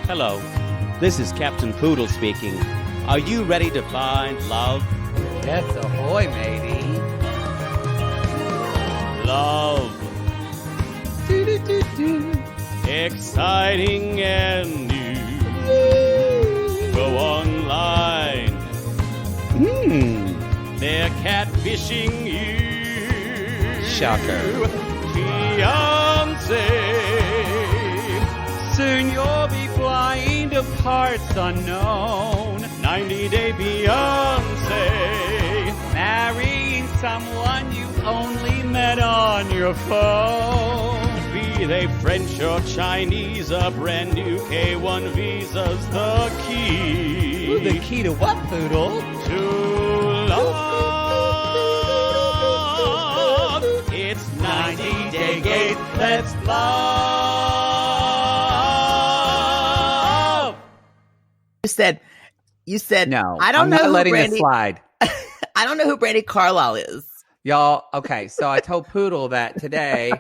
Hello, this is Captain Poodle speaking. Are you ready to find love? Yes, ahoy, matey. Love. Exciting and new. Go online. They're catfishing you. Shocker. Fiance. Soon you'll be flying to parts unknown. 90-day Fiance. Marrying someone you only met on your phone. Be they French or Chinese, a brand new K1 visa's the key. Ooh, the key to what, Poodle? To love. It's 90-day gate. Let's love. You said No. I don't I'm know not who letting Brandy, it slide. I don't know who Brandy Carlisle is. Y'all, okay, so I told Poodle that today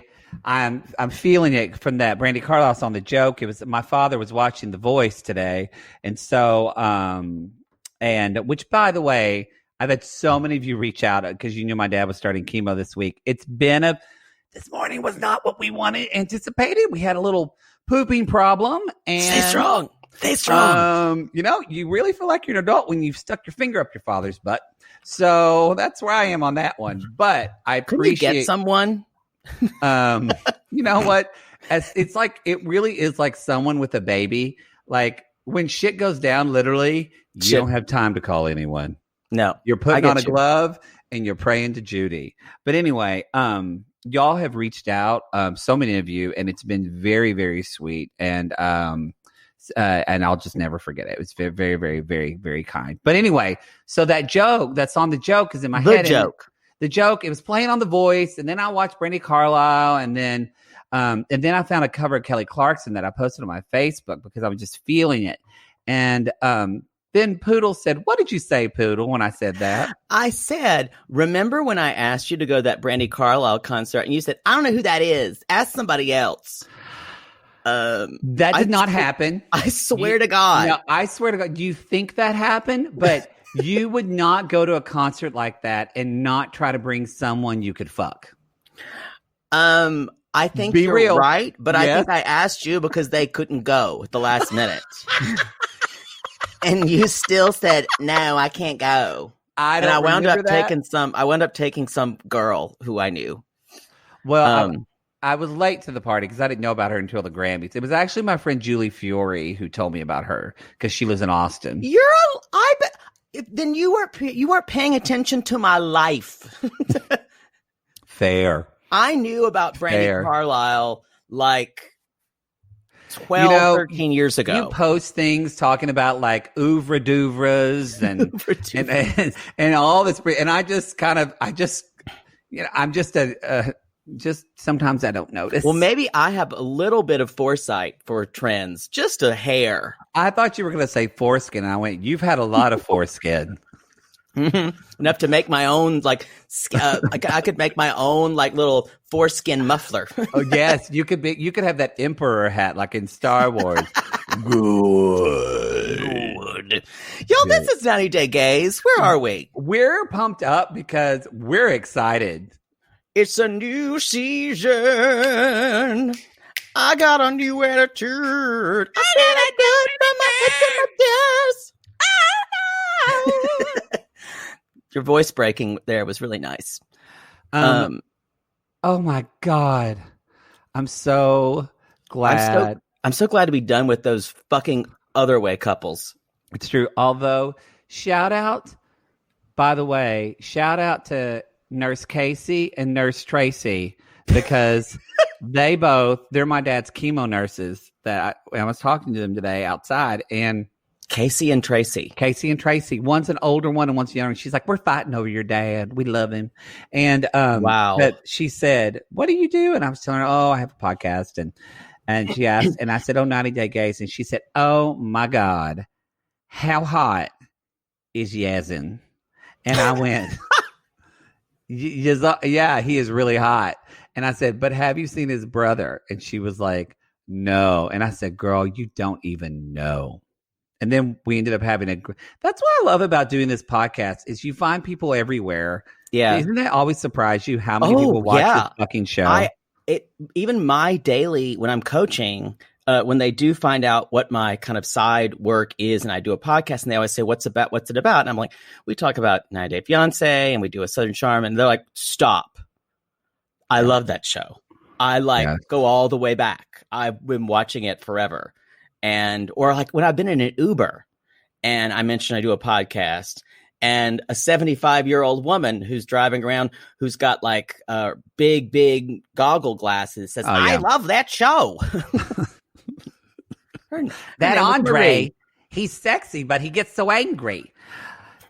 I'm feeling it from that Brandy Carlisle on the joke. It was my father was watching The Voice today, and so and which, by the way, I've had so many of you reach out because you knew my dad was starting chemo this week. It's been this morning was not what we anticipated. We had a little pooping problem, and Stay strong. Stay strong. You really feel like you're an adult when you've stuck your finger up your father's butt. So that's where I am on that one. But I appreciate. Can you get someone? You know what? It's like it really is like someone with a baby. Like when shit goes down, literally, you don't have time to call anyone. No, you're putting on a glove and you're praying to Judy. But anyway, y'all have reached out, so many of you, and it's been very, very sweet. And I'll just never forget it. It was very, very, very, very, very kind. But anyway, so that joke that's on the joke is in my head. The joke, it was playing on The Voice, and then I watched Brandy Carlisle, and then I found a cover of Kelly Clarkson that I posted on my Facebook because I was just feeling it. And then Poodle said, "What did you say, Poodle?" When I said that, I said, "Remember when I asked you to go to that Brandy Carlisle concert, and you said, I don't know who that is. Ask somebody else." That did not happen. I swear to God. No, I swear to God. You think that happened, but you would not go to a concert like that and not try to bring someone you could fuck. I think Be you're real. right, but Yes. I think I asked you because they couldn't go at the last minute. And you still said, "No, I can't go." I wound up taking some girl who I knew. Well, I was late to the party because I didn't know about her until the Grammys. It was actually my friend Julie Fiore who told me about her because she lives in Austin. Then you weren't paying attention to my life. Fair. I knew about Brandy Carlisle like 12, 13 years ago. You post things talking about like oeuvre d'oeuvres and all this, and I'm just sometimes I don't notice. Well, maybe I have a little bit of foresight for trends, just a hair. I thought you were going to say foreskin, and I went, "You've had a lot of foreskin." Enough to make my own, I could make my own little foreskin muffler. Oh yes, you could have that emperor hat like in Star Wars. Good. Yo, this is 90-day gays. Where are we? We're pumped up because we're excited. It's a new season. I got a new attitude. I didn't do it from my head to my toes. Oh, no. Your voice breaking there was really nice. Oh my God. I'm so glad. I'm so glad to be done with those fucking other way couples. It's true. Although, shout out to Nurse Casey and Nurse Tracy because they're my dad's chemo nurses that I was talking to them today outside, and Casey and Tracy. One's an older one and one's younger. She's like, "We're fighting over your dad. We love him." And wow. But she said, "What do you do?" And I was telling her, "Oh, I have a podcast." And she asked, and I said, "Oh, 90-day gays." And she said, "Oh my God, how hot is Yazin?" And I went, "Yeah, he is really hot." And I said, "But have you seen his brother?" And she was like, no. And I said, girl, you don't even know. And then we ended up having that's what I love about doing this podcast is you find people everywhere. Yeah. Isn't that always surprise you how many people watch this fucking show? Even my daily, when I'm coaching, when they do find out what my kind of side work is and I do a podcast and they always say, what's it about? And I'm like, we talk about 90 Day Fiance and we do a Southern Charm. And they're like, stop. I love that show. I go all the way back. I've been watching it forever. Or like when I've been in an Uber and I mentioned I do a podcast and a 75-year-old woman who's driving around, who's got like big goggle glasses says, I love that show. That Andre, he's sexy, but he gets so angry.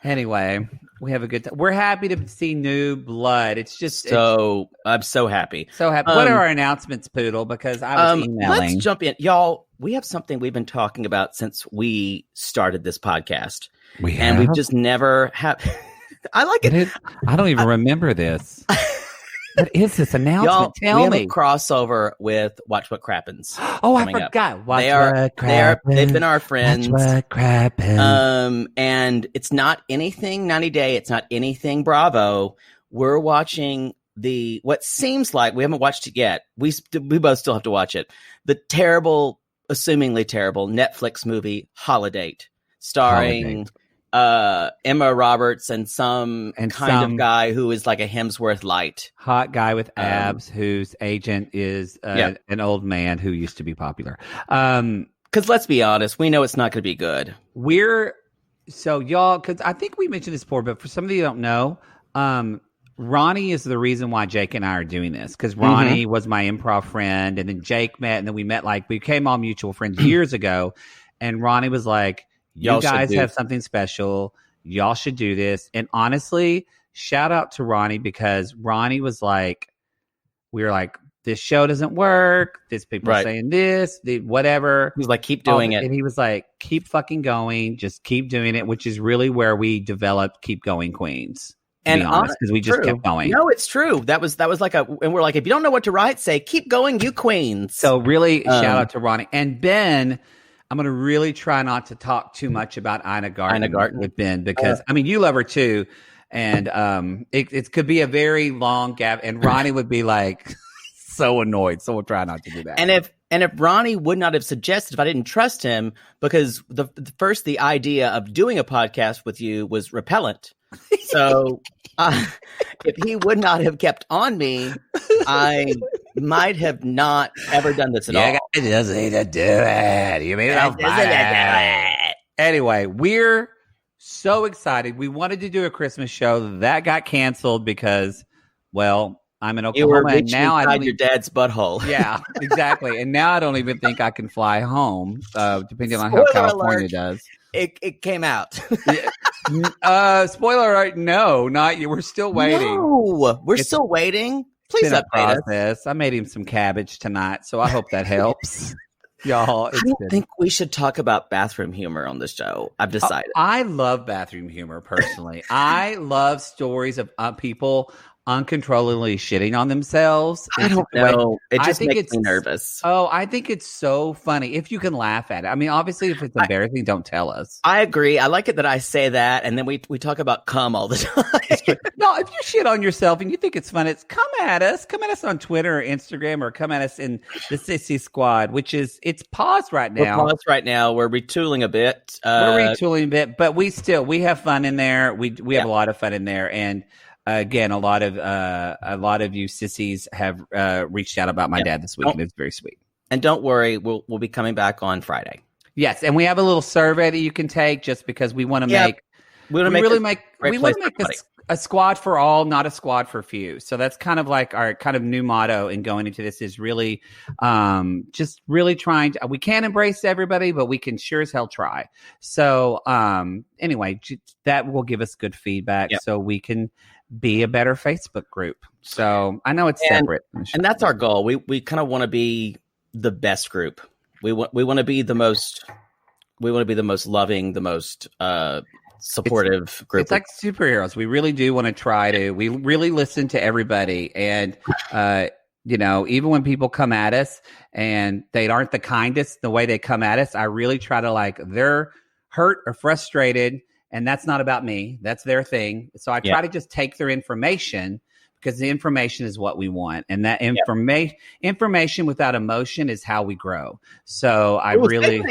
Anyway, we have a good time. We're happy to see new blood. It's just I'm so happy. So happy. What are our announcements, Poodle? Because I was emailing. Let's jump in. Y'all, we have something we've been talking about since we started this podcast. And we've just never have. I like it. I don't even remember this. What is this announcement? Y'all, we have a crossover with Watch What Crappens. Oh, I forgot. They've been our friends. Watch What Crappens. And it's not anything 90 Day. It's not anything Bravo. We're watching what seems like, we haven't watched it yet. We both still have to watch it. The assumingly terrible Netflix movie Holiday, starring Emma Roberts and some kind of guy who is like a Hemsworth light. Hot guy with abs whose agent is an old man who used to be popular. Because let's be honest, we know it's not going to be good. Y'all, because I think we mentioned this before, but for some of you who don't know, Ronnie is the reason why Jake and I are doing this. Because Ronnie was my improv friend, and then Jake met, and then we became all mutual friends years ago. And Ronnie was like, you guys have something special. Y'all should do this. And honestly, shout out to Ronnie, because Ronnie was like, we were like, this show doesn't work. This people are saying this, whatever. He was like, keep doing it. And he was like, keep fucking going. Just keep doing it, which is really where we developed Keep Going Queens. And honest, because we just kept going. No, it's true. That was like and we're like, if you don't know what to write, say, keep going, you queens. So really, shout out to Ronnie. And Ben, I'm going to really try not to talk too much about Ina Garten with Ben, because you love her too. And it could be a very long gap. And Ronnie would be like so annoyed. So we'll try not to do that. And if Ronnie would not have suggested, if I didn't trust him, because the idea of doing a podcast with you was repellent. So if he would not have kept on me, I might have not ever done this at all. You just need to do it. You mean Anyway, we're so excited. We wanted to do a Christmas show that got canceled because, well, I'm in Oklahoma, you were and now I your dad's butthole. Yeah, exactly. And now I don't even think I can fly home, depending on how California does. It came out. Spoiler alert, no, not you. We're still waiting. No, we're still waiting. Please update us. I made him some cabbage tonight, so I hope that helps. Y'all, I don't think we should talk about bathroom humor on this show. I've decided. I love bathroom humor personally. I love stories of people uncontrollably shitting on themselves. I don't know. It just makes me nervous. Oh, I think it's so funny if you can laugh at it. I mean, obviously, if it's embarrassing, don't tell us. I agree. I like it that I say that, and then we talk about cum all the time. No, if you shit on yourself and you think it's fun, it's come at us. Come at us on Twitter or Instagram, or come at us in the Sissy Squad, which is it's paused right now. We're paused right now. We're retooling a bit. But we have fun in there. We have a lot of fun in there, and. Again, a lot of you sissies have reached out about my dad this week, and it's very sweet. And don't worry, we'll be coming back on Friday. Yes, and we have a little survey that you can take, just because we want to make a squad for all, not a squad for few. So that's kind of like our kind of new motto in going into this is really just really trying to. We can't embrace everybody, but we can sure as hell try. So anyway, that will give us good feedback, so we can be a better Facebook group. So I know it's separate, and that's our goal. We kind of want to be the best group. We want to be the most. We want to be the most loving, the most supportive group. It's like superheroes. We really do want to try to. We really listen to everybody, and even when people come at us and they aren't the kindest, the way they come at us, I really try to like, they're hurt or frustrated, and that's not about me. That's their thing. So I try to just take their information, because the information is what we want. And that information without emotion is how we grow. So I'm doing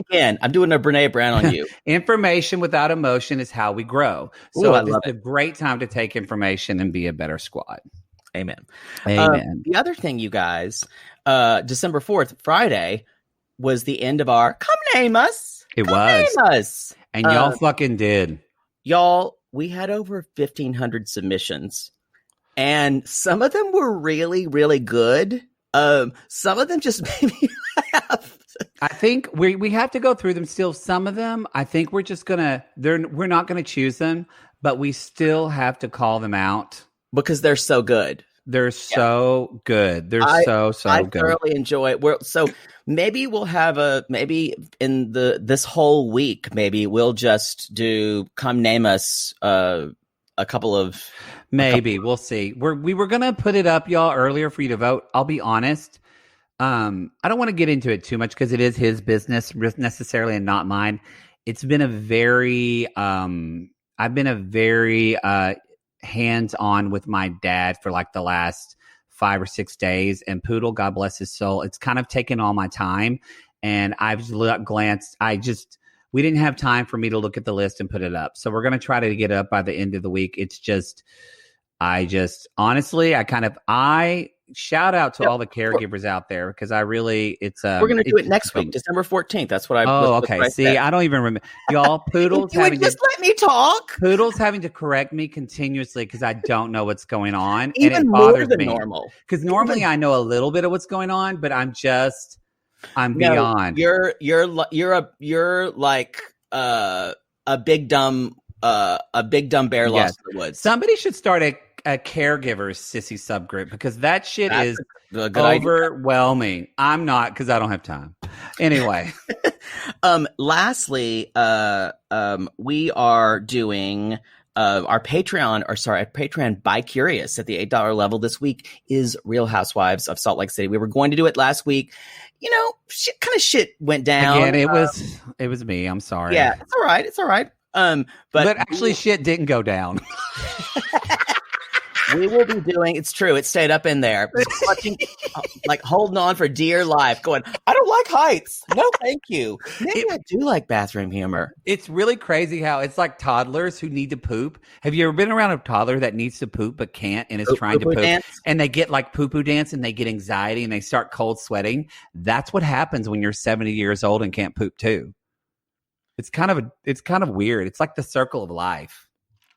a Brene Brown on you. Information without emotion is how we grow. So it's a great time to take information and be a better squad. Amen. Amen. The other thing, you guys, December 4th, Friday, was the end of our Come Name Us. Name us. And y'all fucking did. Y'all, we had over 1,500 submissions. And some of them were really, really good. Some of them just made me laugh. I think we have to go through them still. Some of them, I think we're not going to choose them, but we still have to call them out. Because they're so good. They're so good. They're so good. I thoroughly enjoy it. So maybe we'll have in this whole week, maybe we'll just do Come Name Us a couple of... Maybe we'll see. We were gonna put it up, y'all, earlier for you to vote. I'll be honest. I don't want to get into it too much because it is his business necessarily and not mine. It's been a very I've been a very hands-on with my dad for like the last 5 or 6 days, and Poodle, God bless his soul, it's kind of taken all my time, and I've glanced. We didn't have time for me to look at the list and put it up. So we're going to try to get it up by the end of the week. It's just, honestly, I shout out to all the caregivers out there, because we're going to do it next week, December 14th. That's what okay. See, I don't even remember. Y'all, Poodle's let me talk. Poodle's having to correct me continuously because I don't know what's going on. Even and it bothers more than me. Normal. Because normally I know a little bit of what's going on, but I'm beyond. You're like a big dumb bear lost in the woods. Somebody should start a caregivers sissy subgroup, because that shit is overwhelming. Idea. I'm not, because I don't have time. Anyway. Lastly, we are doing our Patreon By Curious at the $8 level this week is Real Housewives of Salt Lake City. We were going to do it last week. Shit went down. Again, it was me. I'm sorry. Yeah, it's all right. But actually, shit didn't go down. We will be doing. It's true. It stayed up in there, like holding on for dear life. Going, I don't like heights. No, thank you. Maybe I do like bathroom humor. It's really crazy how it's like toddlers who need to poop. Have you ever been around a toddler that needs to poop but can't and is trying to poop? Dance? And they get like poo-poo dance and they get anxiety and they start cold sweating. That's what happens when you're 70 years old and can't poop too. It's kind of weird. It's like the circle of life.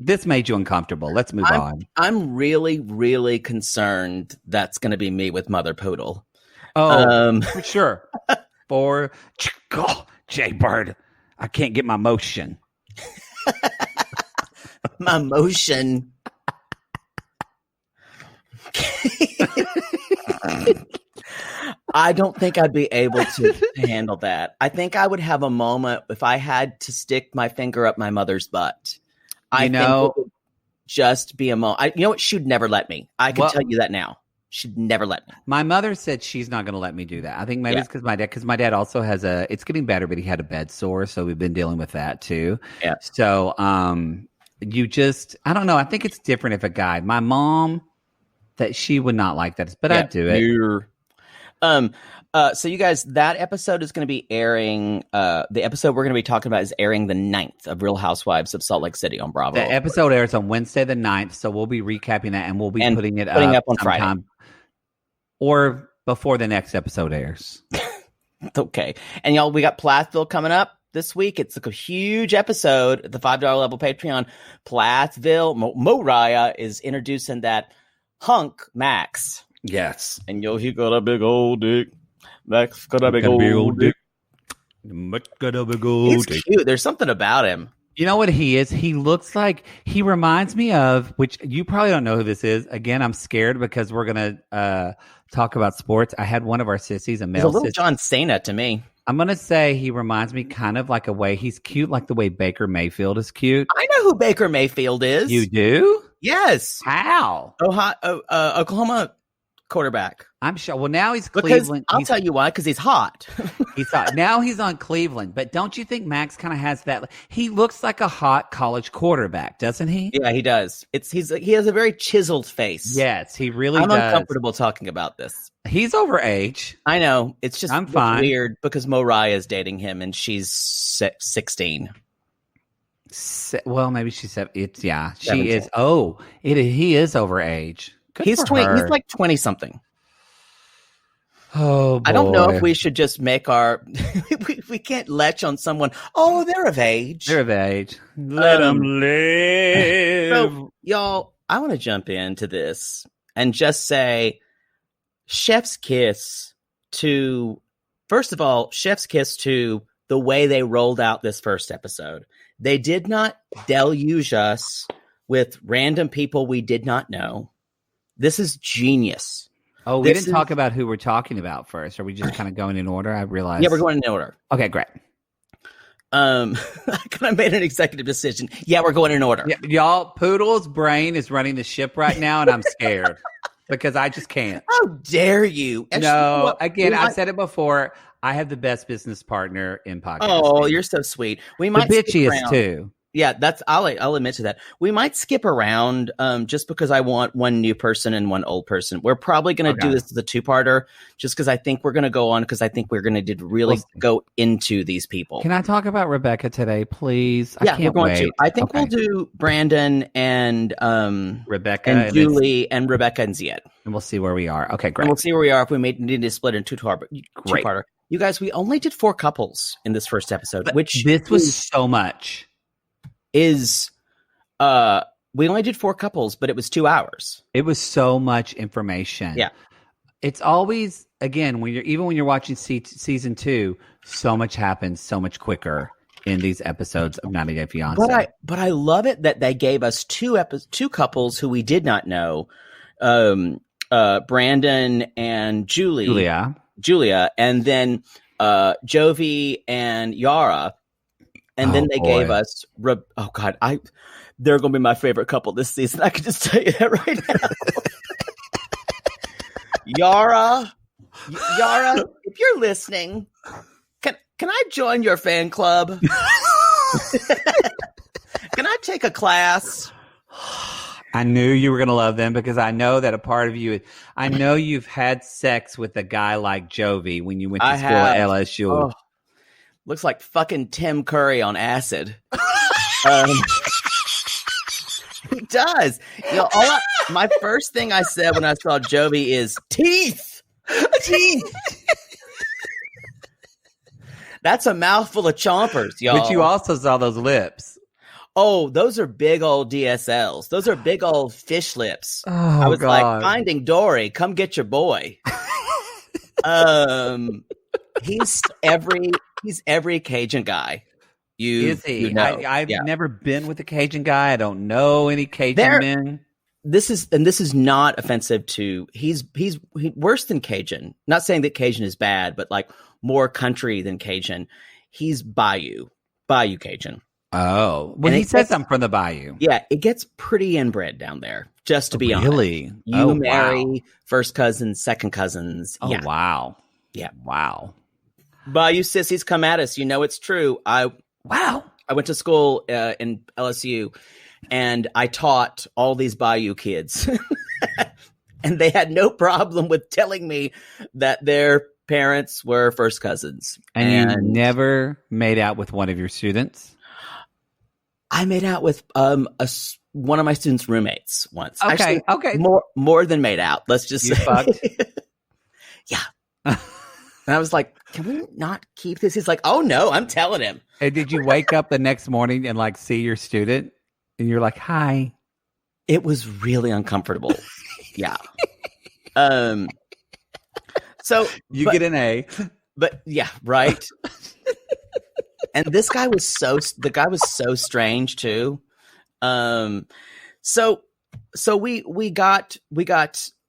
This made you uncomfortable. Let's move on. I'm really, really concerned that's going to be me with Mother Poodle. For sure. For Jay Bird, I can't get my motion. My motion. I don't think I'd be able to handle that. I think I would have a moment if I had to stick my finger up my mother's butt. I think it would just be a moment. You know what? She'd never let me. I can tell you that now. She'd never let me. My mother said she's not going to let me do that. I think maybe it's because my dad also has it's getting better, but he had a bed sore. So we've been dealing with that too. Yeah. So, I don't know. I think it's different if a guy, my mom, that she would not like that, but I'd do it. So you guys, that episode is going to be airing. The episode we're going to be talking about is airing the 9th of Real Housewives of Salt Lake City on Bravo. The episode airs on Wednesday the 9th, so we'll be recapping that and we'll be putting it up on Friday. Or before the next episode airs. Okay. And y'all, we got Plathville coming up this week. It's a huge episode at the $5 level Patreon. Plathville, Moriah is introducing that hunk, Max. Yes. And he got a big old dick. Max got a big old dick. Max got a big old dick. He's cute. There's something about him. You know what he is? He looks like, he reminds me of, which you probably don't know who this is. Again, I'm scared because we're going to talk about sports. I had one of our sissies, a male He's a little John Cena to me. I'm going to say he reminds me kind of like he's cute like the way Baker Mayfield is cute. I know who Baker Mayfield is. You do? Yes. How? Oklahoma quarterback. I'm sure. Well, now he's Because Cleveland. I'll tell you why, because he's hot. He's hot. Now he's on Cleveland. But don't you think Max kind of has that? He looks like a hot college quarterback, doesn't he? Yeah, he does. He has a very chiseled face. Yes, he really I'm does. uncomfortable talking about this. He's over age. I know. It's just I'm fine. weird because Moriah is dating him and she's 16. Well, maybe she's it's yeah. 17. She is. Oh, he is over age. Good He's for 20. her. He's like 20 something. Oh, boy. I don't know if we should just make our. we can't latch on someone. Oh, they're of age. They're of age. Let them live. So, y'all, I want to jump into this and just say, chef's kiss to. First of all, chef's kiss to the way they rolled out this first episode. They did not deluge us with random people we did not know. This is genius. Oh, we didn't talk about who we're talking about first. Are we just kind of going in order? I realized. Yeah, we're going in order. Okay, great. I kind of made an executive decision. Yeah, we're going in order. Yeah, y'all, Poodle's brain is running the ship right now, and I'm scared because I just can't. How dare you? Actually, No, again, I've said it before. I have the best business partner in podcasting. Oh, you're so sweet. We the might bitchiest too. Yeah, I'll admit to that. We might skip around just because I want one new person and one old person. We're probably going to do this as a two-parter just because I think we're going to go on because I think we're going to really go into these people. Can I talk about Rebecca today, please? Yeah, I can't we're going wait. to. I think we'll do Brandon and Rebecca and Julie and Rebecca and Zied. And we'll see where we are. Okay, great. And we'll see where we are if we need to split in two-parter. You guys, we only did 4 couples in this first episode, But which this was so much. We only did 4 couples, but it was 2 hours. It was so much information. Yeah. It's always, again, when you're watching season 2, so much happens so much quicker in these episodes of 90 Day Fiancé. But I love it that they gave us two couples who we did not know, Brandon and Julia, and then Jovi and Yara. And then they gave us, oh God, they're going to be my favorite couple this season. I can just tell you that right now. Yara, if you're listening, can I join your fan club? Can I take a class? I knew you were going to love them because I know that a part of you, I know you've had sex with a guy like Jovi when you went to school at LSU. Oh. Looks like fucking Tim Curry on acid. He does. You know, my first thing I said when I saw Jovi is teeth. That's a mouthful of chompers, y'all. But you also saw those lips. Oh, those are big old DSLs. Those are big old fish lips. Oh, I was God. like, Finding Dory, come get your boy. He's every Cajun guy. Is he? You know. I've never been with a Cajun guy. I don't know any Cajun men. This is not offensive to. He's worse than Cajun. Not saying that Cajun is bad, but like more country than Cajun. He's Bayou Cajun. Oh, well, he says I'm from the Bayou. Yeah, it gets pretty inbred down there. Just to be honest, really, you marry first cousins, second cousins. Oh, yeah. Wow. Yeah, wow. Bayou sissies come at us. You know it's true. I went to school in LSU, and I taught all these Bayou kids, and they had no problem with telling me that their parents were first cousins. And you never made out with one of your students? I made out with one of my students' roommates once. Okay, Actually, more than made out. Let's just say. Fucked? Yeah. And I was like, can we not keep this? He's like, oh no, I'm telling him. And did you wake up the next morning and like see your student and you're like, hi? It was really uncomfortable. Yeah. So you get an A. But yeah, right. And the guy was so strange too. So we got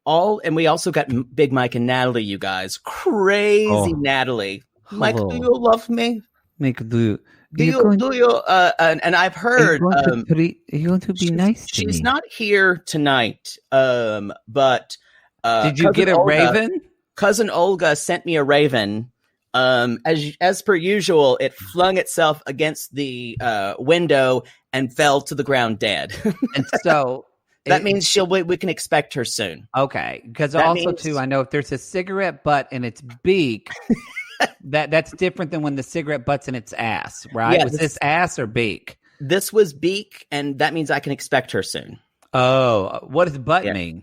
all, and we also got Big Mike and Natalie, you guys. Crazy Natalie. Mike, do you love me? Mike, do you? And I've heard. Are you going to be nice to me? She's not here tonight. But did you get a raven? cousin Olga sent me a raven. As per usual, it flung itself against the window and fell to the ground dead. And so that means we can expect her soon. Okay, because also too, I know if there's a cigarette butt in its beak, that's different than when the cigarette butt's in its ass, right? Yeah, was this ass or beak? This was beak, and that means I can expect her soon. Oh, what does butt mean?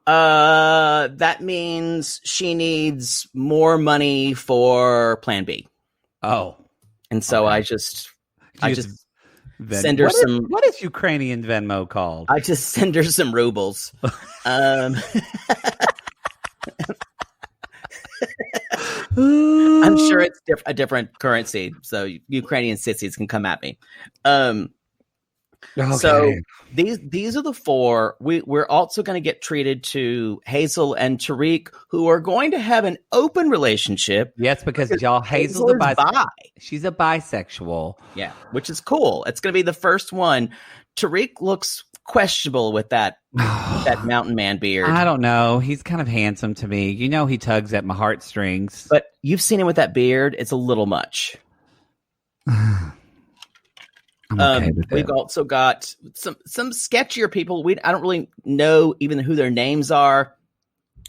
That means she needs more money for Plan B. Oh, and so okay. I just send her what is Ukrainian Venmo called? I just send her some rubles. I'm sure it's a different currency, so Ukrainian sissies can come at me. Okay. So these are the four. We're also going to get treated to Hazel and Tariq, who are going to have an open relationship. Yes, because y'all, Hazel's a bi. She's a bisexual. Yeah, which is cool. It's going to be the first one. Tariq looks questionable with that mountain man beard. I don't know. He's kind of handsome to me. You know, he tugs at my heartstrings. But you've seen him with that beard. It's a little much. We've also got some sketchier people. I don't really know even who their names are.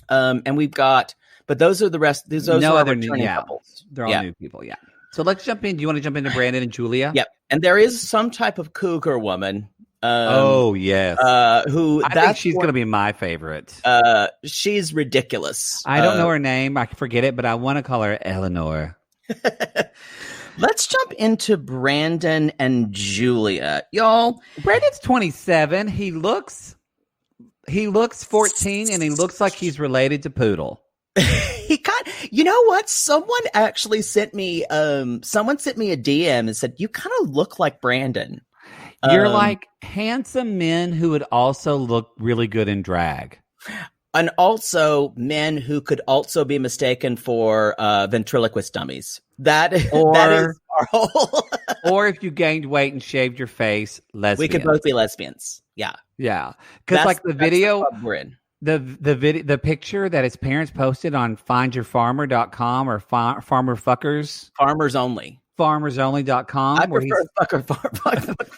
And we've got, but those are the rest. Those no are other returning couples. They're all new people. Yeah. So let's jump in. Do you want to jump into Brandon and Julia? Yep. And there is some type of cougar woman. Oh yes. Who I think she's going to be my favorite. She's ridiculous. I don't know her name. I forget it, but I want to call her Eleanor. Let's jump into Brandon and Julia, y'all. Brandon's 27. He looks 14, and he looks like he's related to Poodle. You know what? Someone actually sent me. Someone sent me a DM and said, "You kind of look like Brandon." You're like handsome men who would also look really good in drag. And also men who could also be mistaken for ventriloquist dummies. That is our whole. Or if you gained weight and shaved your face, lesbians. We could both be lesbians. Yeah. Yeah. Because like the video, the picture that his parents posted on findyourfarmer.com or farmerfuckers. Farmers Only. Farmersonly.com. I prefer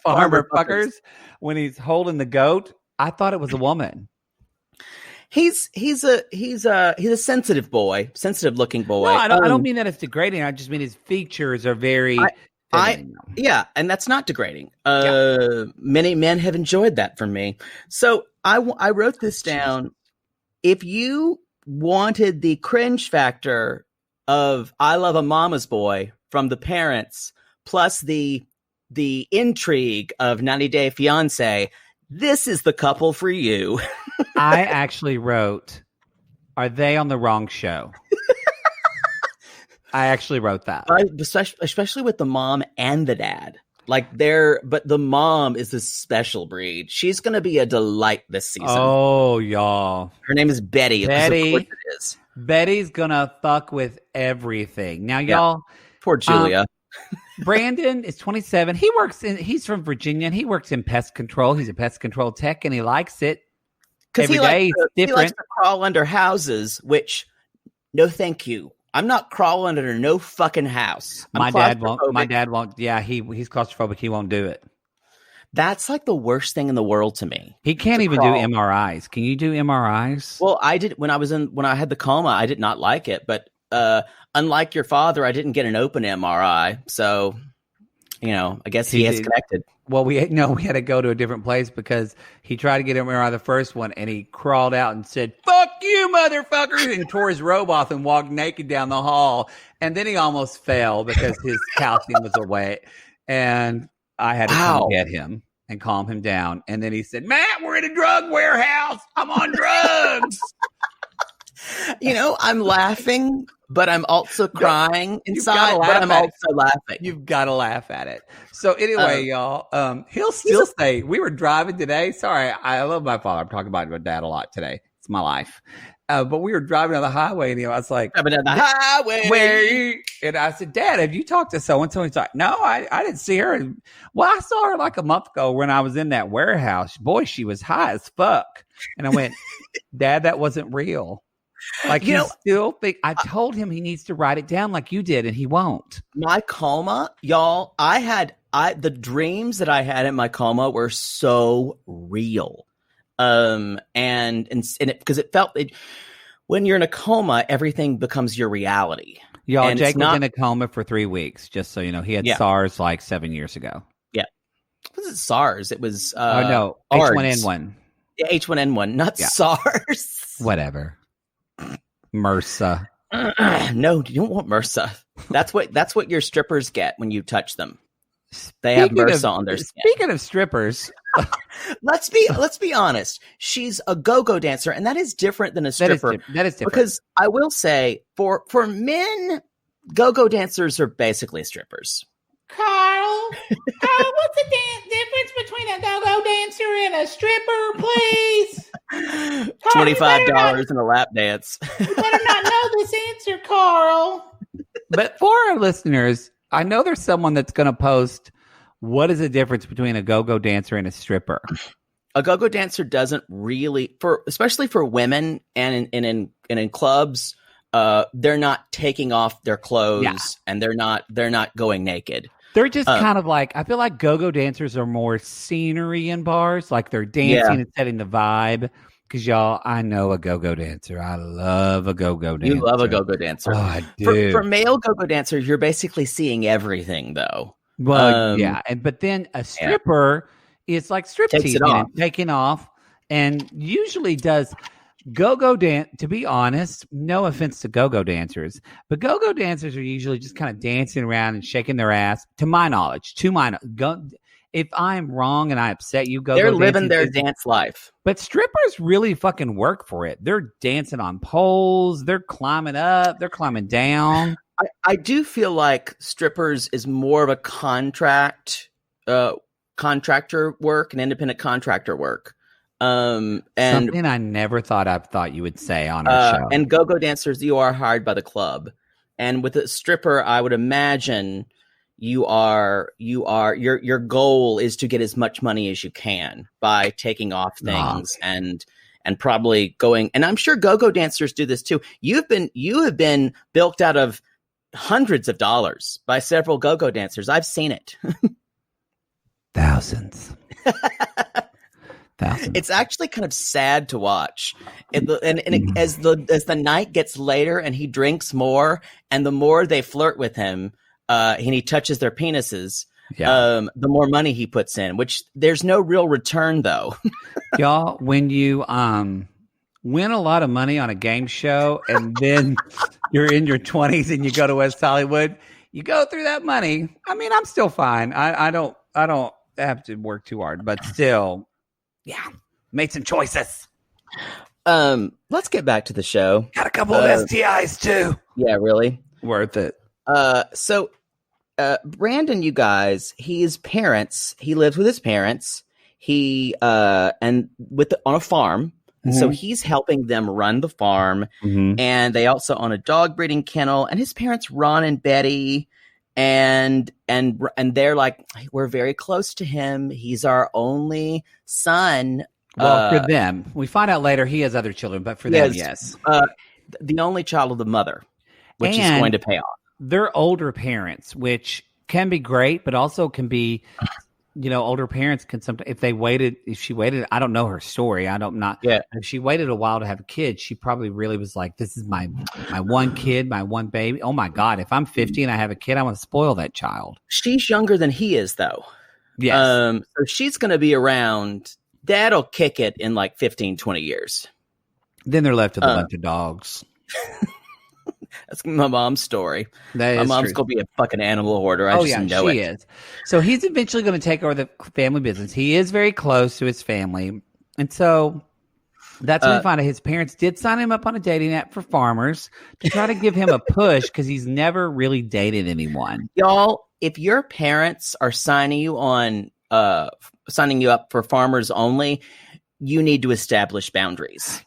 farmer fuckers. When he's holding the goat, I thought it was a woman. He's a sensitive looking boy. No, I don't mean that it's degrading. I just mean his features are very. Yeah, and that's not degrading. Many men have enjoyed that from me. So I wrote this down. If you wanted the cringe factor of "I love a mama's boy" from the parents, plus the intrigue of 90 Day Fiancé, this is the couple for you. I actually wrote, "Are they on the wrong show?" I actually wrote that. Especially with the mom and the dad. But the mom is a special breed. She's going to be a delight this season. Oh, y'all. Her name is Betty. Betty. Of course it is. Betty's going to fuck with everything. Now, y'all. Poor Julia. Brandon is 27. He's from Virginia, and he works in pest control. He's a pest control tech, and he likes it. Every day it's different. He likes to crawl under houses, which, no thank you. I'm not crawling under no fucking house. My dad won't. Yeah, he's claustrophobic. He won't do it. That's like the worst thing in the world to me. He can't even do MRIs. Can you do MRIs? Well, I did when I had the coma. I did not like it, but unlike your father, I didn't get an open MRI. So, I guess he has connected. Well, we had to go to a different place because he tried to get an MRI the first one, and he crawled out and said, "Fuck you, motherfuckers," and tore his robe off and walked naked down the hall. And then he almost fell because his calcium was away. And I had to come get him and calm him down. And then he said, "Matt, we're in a drug warehouse. I'm on drugs." I'm laughing, but I'm also crying inside, but I'm also laughing. You've got to laugh at it. So anyway, y'all, he'll still say, we were driving today. Sorry, I love my father. I'm talking about my dad a lot today. It's my life. But we were driving on the highway, and I was like, driving down the highway. And I said, "Dad, have you talked to so-and-so?" He's like, "No, I didn't see her." Well, I saw her like a month ago when I was in that warehouse. Boy, she was high as fuck. And I went, "Dad, that wasn't real." Like You know- still think I told him he needs to write it down like you did, and he won't. My coma, y'all, the dreams that I had in my coma were so real. And it, because it felt when you're in a coma, everything becomes your reality. Y'all, And Jake it's was not- in a coma for 3 weeks, just so you know. He had Yeah. SARS like 7 years ago. Was it SARS? It was Oh no, ARDS. H1N1. Yeah, H1N1, not Yeah. SARS. Whatever. MRSA. No, you don't want MRSA. That's what your strippers get when you touch them. They have MRSA on their skin. Speaking of strippers, Let's be honest. She's a go-go dancer, and that is different than a that is stripper. different. Because I will say, for men, go-go dancers are basically strippers. Carl, what's the difference between a go-go dancer and a stripper, please? Carl, you better $25 in a lap dance. You better not know this answer, Carl. But for our listeners, I know there's someone that's going to post, what is the difference between a go-go dancer and a stripper? A go-go dancer doesn't really, especially for women and in clubs, they're not taking off their clothes and they're not going naked. They're just kind of like, I feel like go-go dancers are more scenery in bars, like they're dancing and setting the vibe. Because y'all, I know a go-go dancer. I love a go-go dancer. You love a go-go dancer. Oh, I do. For male go-go dancers, you're basically seeing everything, though. Well, but then a stripper is like strip Takes it teasing off. and taking off, and usually does go-go dance. To be honest, no offense to go-go dancers, but go-go dancers are usually just kind of dancing around and shaking their ass. To my knowledge, if I'm wrong and I upset you, they're living their dance life. But strippers really fucking work for it. They're dancing on poles. They're climbing up. They're climbing down. I do feel like strippers is more of a contractor work, an independent contractor work. And Something I never thought you would say on our show. And go-go dancers, you are hired by the club. And with a stripper, I would imagine your goal is to get as much money as you can by taking off things and probably going. And I'm sure go-go dancers do this too. You have been bilked out of hundreds of dollars by several go-go dancers. I've seen it. Thousands. It's actually kind of sad to watch. As the night gets later and he drinks more, and the more they flirt with him, and he touches their penises, the more money he puts in, which there's no real return though. Y'all, when you win a lot of money on a game show and then you're in your 20s and you go to West Hollywood, you go through that money. I mean, I'm still fine. I don't have to work too hard, but still, made some choices. Let's get back to the show. Got a couple of STIs too. Yeah, really Worth it. So Brandon, you guys, he lives with his parents. On a farm. Mm-hmm. So he's helping them run the farm. Mm-hmm. And they also own a dog breeding kennel, and his parents, Ron and Betty, and they're like, we're very close to him. He's our only son. Well, for them, we find out later he has other children, but for them, yes. The only child of the mother, which is going to pay off. They're older parents, which can be great, but also can be, older parents can sometimes, if she waited, I don't know her story. If she waited a while to have a kid, she probably really was like, this is my one kid, my one baby. Oh my God. If I'm 50 and I have a kid, I want to spoil that child. She's younger than he is though. Yes. So she's going to be around. Dad'll kick it in like 15, 20 years. Then they're left with a bunch of dogs. That's my mom's story. My mom's going to be a fucking animal hoarder. I just know she is. So he's eventually going to take over the family business. He is very close to his family. And so that's when we find out his parents did sign him up on a dating app for farmers to try to give him a push because he's never really dated anyone. Y'all, if your parents are signing you up for farmers only, you need to establish boundaries.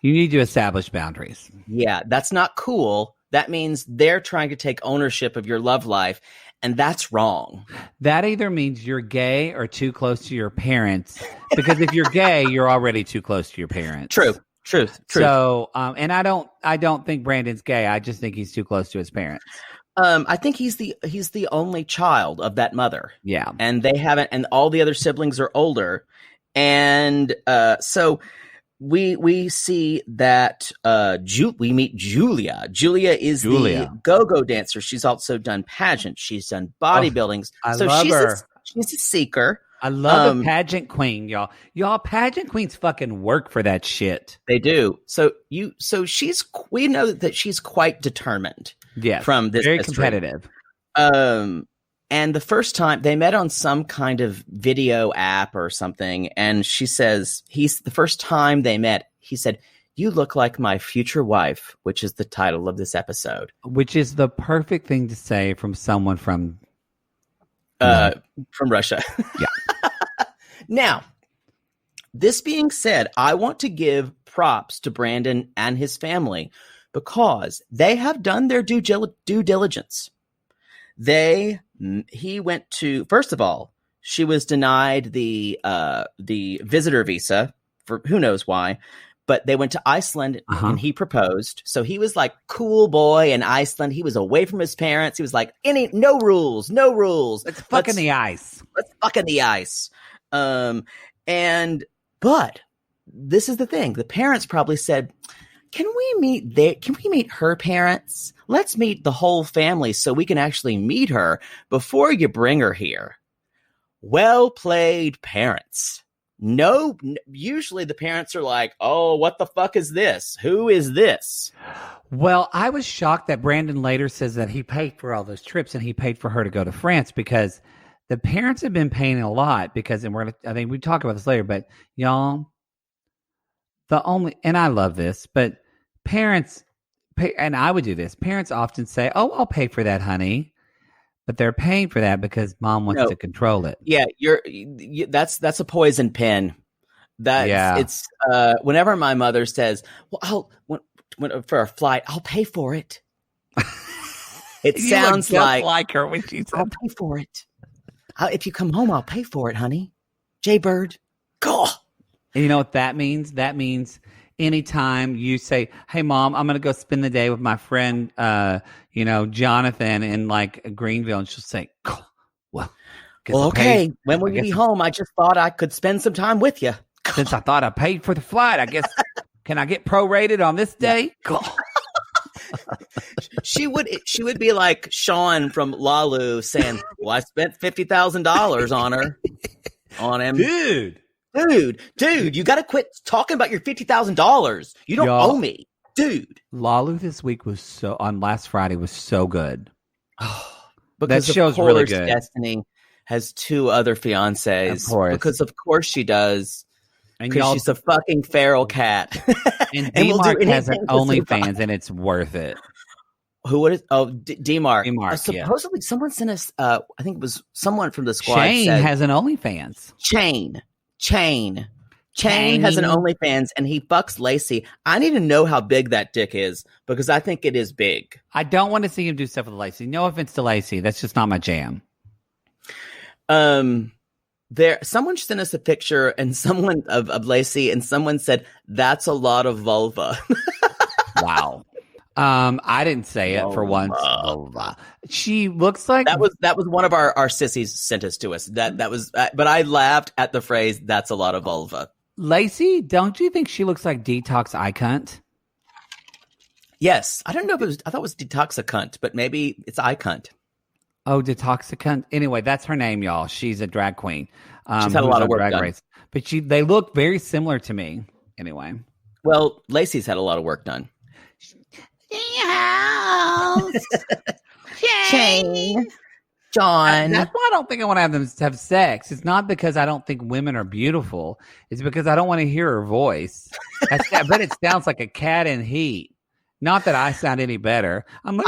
Yeah, that's not cool. That means they're trying to take ownership of your love life, and that's wrong. That either means you're gay or too close to your parents, because if you're gay, you're already too close to your parents. Truth. So, and I don't think Brandon's gay. I just think he's too close to his parents. I think he's the only child of that mother. Yeah. And they haven't, and all the other siblings are older. And so we see that we meet Julia. Julia is the go-go dancer. She's also done pageants. She's done bodybuilding. I love her. She's a seeker. I love a pageant queen, y'all. Y'all, pageant queens fucking work for that shit. They do. So we know that she's quite determined. Yes, from this very history. competitive. And the first time they met on some kind of video app or something, and she says the first time they met, he said, "You look like my future wife," which is the title of this episode. Which is the perfect thing to say from someone from Russia. Yeah. Now, this being said, I want to give props to Brandon and his family because they have done their due diligence. He went to, first of all, she was denied the visitor visa for who knows why, but they went to Iceland and he proposed. So he was like cool boy in Iceland. He was away from his parents. He was like, no rules. Let's fuck in the ice. Let's fuck in the ice. But this is the thing. The parents probably said, Can we meet her parents? Let's meet the whole family so we can actually meet her before you bring her here. Well played, parents. No, usually the parents are like, oh, what the fuck is this? Who is this? Well, I was shocked that Brandon later says that he paid for all those trips and he paid for her to go to France because the parents have been paying a lot because, I think we talk about this later, but y'all, and I love this, but parents, and I would do this, parents often say, oh, I'll pay for that, honey. But they're paying for that because mom wants to control it. Yeah, that's a poison pen. It's whenever my mother says, "Well, for a flight, I'll pay for it." It sounds like her when she said, "I'll pay for it. If you come home, I'll pay for it, honey." Jay Bird, go. And you know what that means? That means anytime you say, "Hey, mom, I'm going to go spend the day with my friend, Jonathan in like Greenville," and she'll say, "Well, okay. When will you be home? I just thought I could spend some time with you. Since I thought I paid for the flight, I guess can I get prorated on this day?" She would be like Sean from Lalu saying, "Well, I spent $50,000 on him, Dude, you got to quit talking about your $50,000. You don't owe me, dude." Lalu this week last Friday was so good. Because that show's really good. Destiny has 2 other fiancés. Of course. Because of course she does. And because she's a fucking feral cat. And D-Mark has an OnlyFans and it's worth it. Who would it? Oh, D-Mark. D-Mark, supposedly someone sent us, I think it was someone from the squad. Shane has an OnlyFans. Shane has an OnlyFans and he fucks Lacey. I need to know how big that dick is because I think it is big. I don't want to see him do stuff with Lacey. No offense to Lacey. That's just not my jam. Someone sent us a picture and someone of Lacey and someone said, "That's a lot of vulva." Wow. I didn't say it for once. She looks like that was one of our sissies sent us to us. That was, but I laughed at the phrase "that's a lot of vulva." Lacey, don't you think she looks like Detox Eye Cunt? Yes, I don't know if I thought it was Detoxicant, but maybe it's Eye Cunt. Oh, Detoxicant. Anyway, that's her name, y'all. She's a drag queen. She's had a lot of work done. Race. But they look very similar to me. Anyway. Well, Lacey's had a lot of work done. Shane. John. That's why I don't think I want to have them have sex. It's not because I don't think women are beautiful. It's because I don't want to hear her voice. I bet it sounds like a cat in heat. Not that I sound any better. I'm like,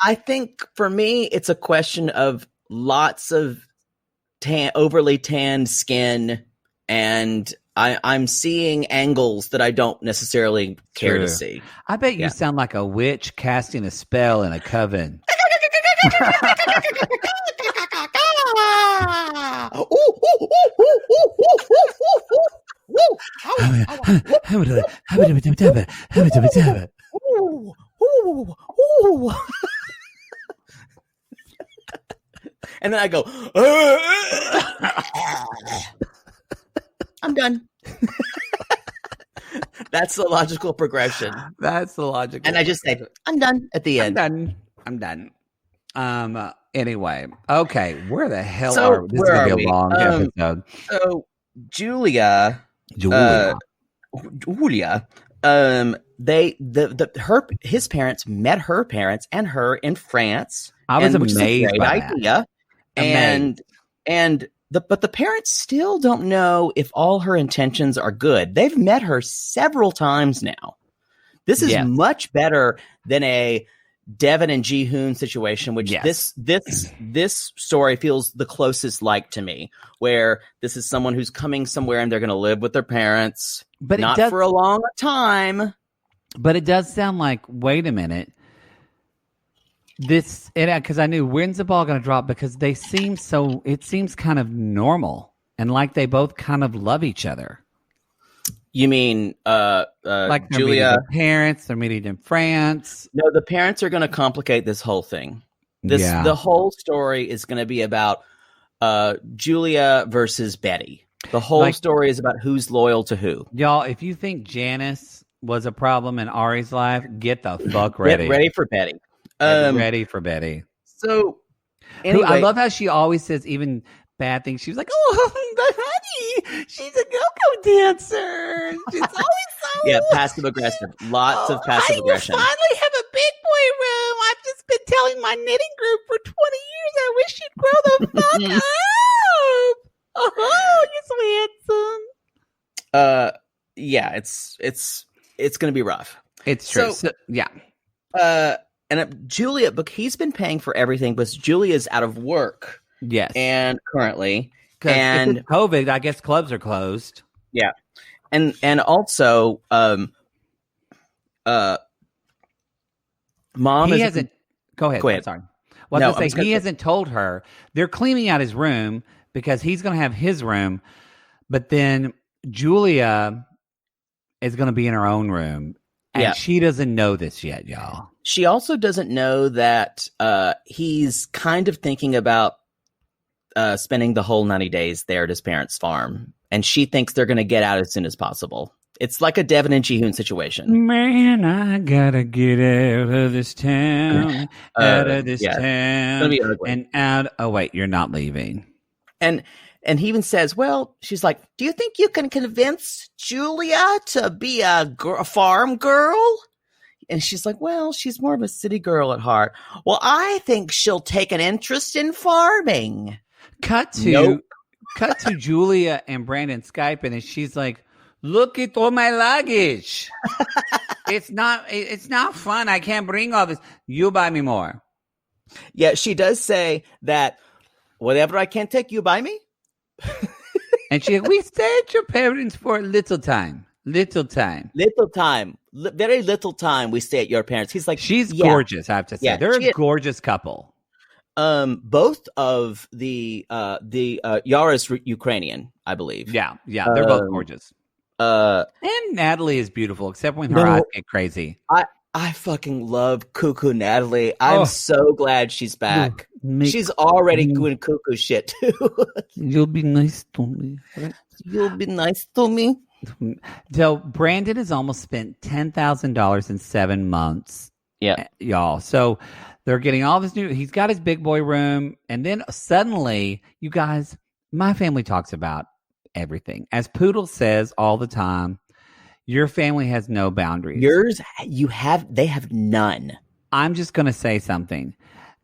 I think for me, it's a question of lots of overly tanned skin, and I'm seeing angles that I don't necessarily care to see. I bet you sound like a witch casting a spell in a coven. Ooh, ooh, ooh. And then I go, I'm done. That's the logical progression. That's the logical. And I just say, I'm done at the end. I'm done. Anyway, okay. Where the hell So, are we? This is where gonna are be a we? long episode. So Julia, Julia. his parents met her parents and her in France. I was which is a amazed great by that. idea. But the parents still don't know if all her intentions are good. They've met her several times now. This is much better than a Devin and Ji-hoon situation, which this story feels the closest like to me, where this is someone who's coming somewhere and they're going to live with their parents, but not for a long time. But it does sound like, wait a minute, because I knew when's the ball going to drop, because it seems kind of normal and like they both kind of love each other. You mean like Julia? Their parents, they're meeting in France. No, the parents are going to complicate this whole thing. The whole story is going to be about Julia versus Betty. The whole story is about who's loyal to who. Y'all, if you think Janice was a problem in Ari's life, get the fuck ready. Get ready for Betty. Ready for Betty. So, anyway, I love how she always says even bad things. She was like, "Oh, but honey, she's a go-go dancer." She's always so passive aggressive. Lots of passive aggression. I finally have a big boy room. I've just been telling my knitting group for 20 years. I wish you'd grow the fuck up. Oh, you're so handsome. Yeah, it's going to be rough. It's true. So, yeah. And Julia, but he's been paying for everything, but Julia's out of work. Yes. And currently, and COVID, I guess clubs are closed. Yeah. And also, mom he hasn't. Go ahead. I'm sorry. Well, I was going to say, he hasn't told her. They're cleaning out his room because he's going to have his room, but then Julia is going to be in her own room. And she doesn't know this yet, y'all. She also doesn't know that he's kind of thinking about spending the whole 90 days there at his parents' farm. And she thinks they're going to get out as soon as possible. It's like a Devin and Ji-hoon situation. Man, I got to get out of this town. Out of this town. It's going to be ugly. And out. Oh, wait, you're not leaving. And he even says, well, she's like, do you think you can convince Julia to be a farm girl? And she's like, well, she's more of a city girl at heart. Well, I think she'll take an interest in farming. Cut to Julia and Brandon Skyping, and she's like, look at all my luggage. It's not fun. I can't bring all this. You buy me more. Yeah, she does say that whatever I can't take, you buy me. And we stay at your parents for a little time. Very little time we stay at your parents. He's like, she's gorgeous, I have to say. Yeah, they're a gorgeous couple. Both of the Yara's Ukrainian, I believe. Yeah, they're both gorgeous. And Natalie is beautiful, except when her eyes get crazy. I fucking love Cuckoo Natalie. I'm so glad she's back. She's already doing cuckoo shit too. You'll be nice to me. Right? You'll be nice to me. So Brandon has almost spent $10,000 in 7 months. Yeah, y'all. So they're getting all this new. He's got his big boy room, and then suddenly, you guys, my family talks about everything. As Poodle says all the time, your family has no boundaries. They have none. I'm just going to say something.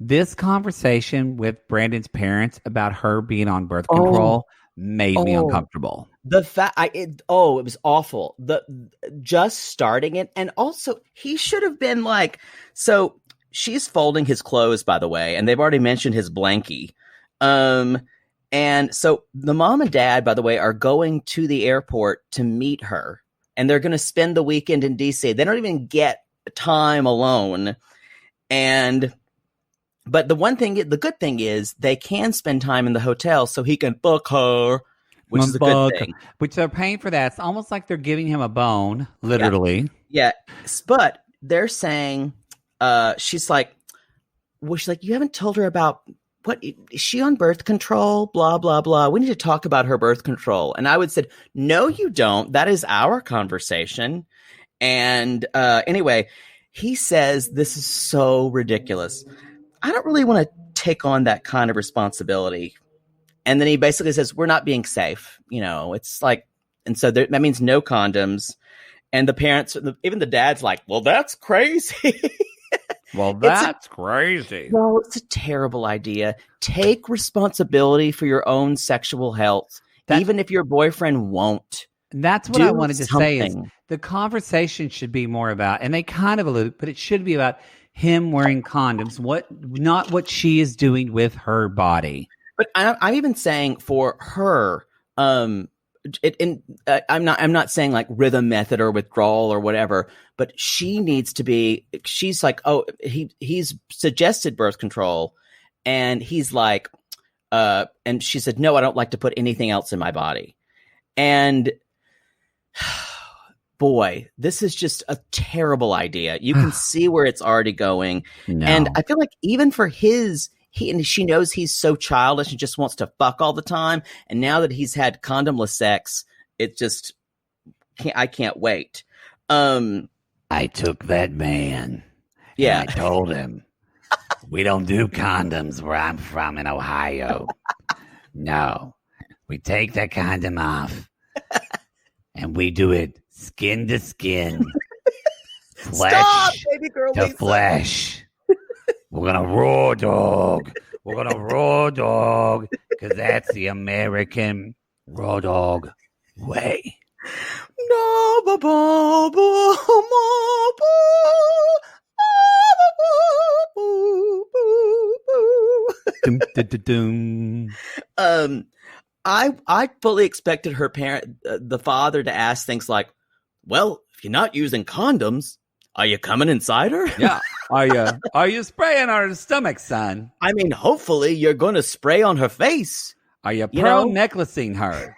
This conversation with Brandon's parents about her being on birth control made me uncomfortable. The fact, it was awful. Just starting it, and also he should have been like, so she's folding his clothes, by the way, and they've already mentioned his blankie. And so the mom and dad, by the way, are going to the airport to meet her. And they're going to spend the weekend in DC. They don't even get time alone. But the good thing is they can spend time in the hotel so he can book her which is a good thing. Which they're paying for that. It's almost like they're giving him a bone, literally. Yeah. But they're saying, she's like, you haven't told her about what is she on birth control? Blah, blah, blah. We need to talk about her birth control. And I would say, no, you don't. That is our conversation. And anyway, he says, this is so ridiculous. I don't really want to take on that kind of responsibility. And then he basically says, we're not being safe. It's like, and so that means no condoms. And the parents, even the dad's like, well, that's crazy. Well, that's crazy. Well, it's a terrible idea. Take responsibility for your own sexual health, even if your boyfriend won't. That's what I wanted to say is the conversation should be more about, and they kind of allude, but it should be about him wearing condoms, not what she is doing with her body. But I'm even saying for her, I'm not saying like rhythm method or withdrawal or whatever, but she needs to be, she's like, oh, he's suggested birth control. And he's like, and she said, no, I don't like to put anything else in my body. And boy, this is just a terrible idea. You can see where it's already going. No. And I feel like even for she knows he's so childish and just wants to fuck all the time. And now that he's had condomless sex, it just I can't wait. I took that man. Yeah. And I told him, we don't do condoms where I'm from in Ohio. No, we take that condom off and we do it skin to skin, flesh baby girl to Lisa. flesh. We're going to raw dog. We're going to raw dog because that's the American raw dog way. No, ba ba ba I fully expected her parent, the father, to ask things like, well, if you're not using condoms, are you coming inside her? Yeah. Are you spraying on her stomach, son? I mean, hopefully you're going to spray on her face. Are you pearl necklacing her?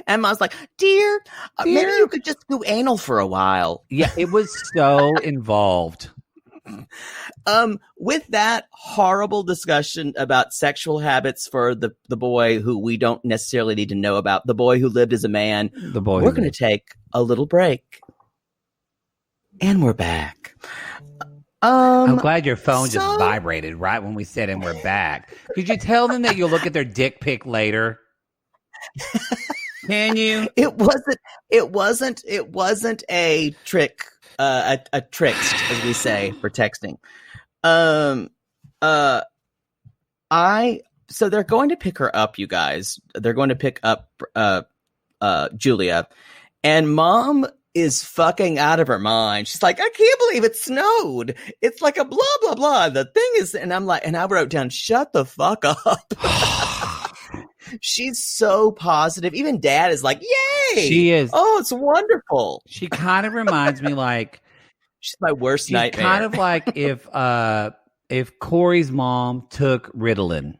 And I was like, dear, maybe you could just do anal for a while. Yeah, it was so involved. With that horrible discussion about sexual habits for the boy who we don't necessarily need to know about, the boy who lived as a man, we're going to take a little break. And we're back. I'm glad your phone just vibrated right when we said, and we're back. Could you tell them that you'll look at their dick pic later? Can you? It wasn't a trick, a trickst, as we say, for texting. So they're going to pick her up, you guys. They're going to pick up Julia, and Mom is fucking out of her mind. She's like, I can't believe it snowed. It's like a blah, blah, blah. The thing is, and I'm like, and I wrote down, shut the fuck up. She's so positive. Even Dad is like, yay. She is. Oh, it's wonderful. She kind of reminds me like. She's my worst nightmare. Kind of like if Corey's mom took Ritalin.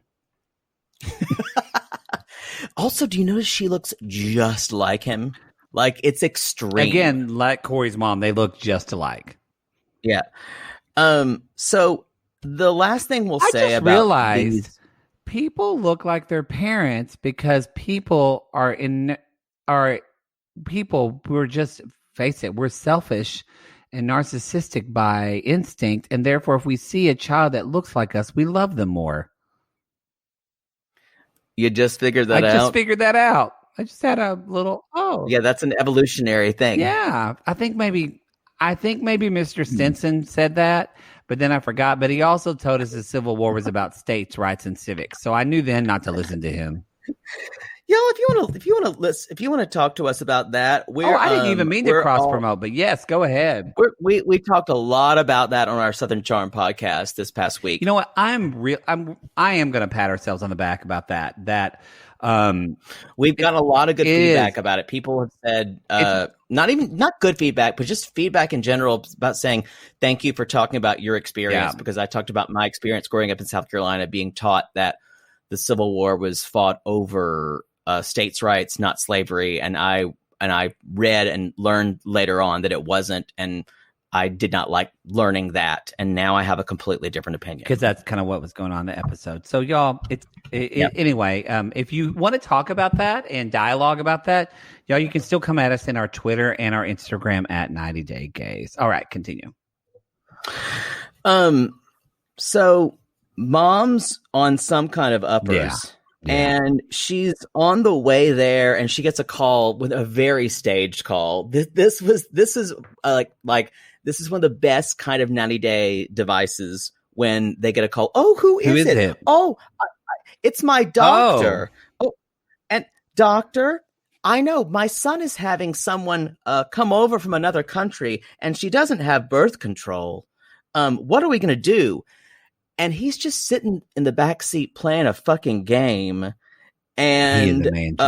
Also, do you notice she looks just like him? Like, it's extreme. Again, like Corey's mom, they look just alike. Yeah. So the last thing we'll say about realized people look like their parents because people we're just, face it, we're selfish and narcissistic by instinct, and therefore if we see a child that looks like us, we love them more. You just figured that out? I just figured that out. I just had a little, yeah, that's an evolutionary thing. Yeah, I think maybe Mr. Stinson said that, but then I forgot. But he also told us the Civil War was about states' rights and civics, so I knew then not to listen to him. Y'all, if you want to talk to us about that, I didn't even mean to cross promote, but yes, go ahead. We talked a lot about that on our Southern Charm podcast this past week. You know what? I am going to pat ourselves on the back about that. We've got a lot of good feedback about it. People have said not good feedback, but just feedback in general about saying thank you for talking about your experience, because I talked about my experience growing up in South Carolina, being taught that the Civil War was fought over states' rights, not slavery. And I read and learned later on that it wasn't, and I did not like learning that, and now I have a completely different opinion. Because that's kind of what was going on in the episode. So, y'all, anyway, if you want to talk about that and dialogue about that, y'all, you can still come at us in our Twitter and our Instagram at 90 Day Gays. All right, continue. So mom's on some kind of uppers. Yeah. And she's on the way there, and she gets a call, with a very staged call. This is one of the best kind of 90 Day devices when they get a call. Oh, who is it? Oh, it's my doctor. Oh, and doctor, I know my son is having someone come over from another country, and she doesn't have birth control. What are we going to do? And he's just sitting in the back seat playing a fucking game. And he's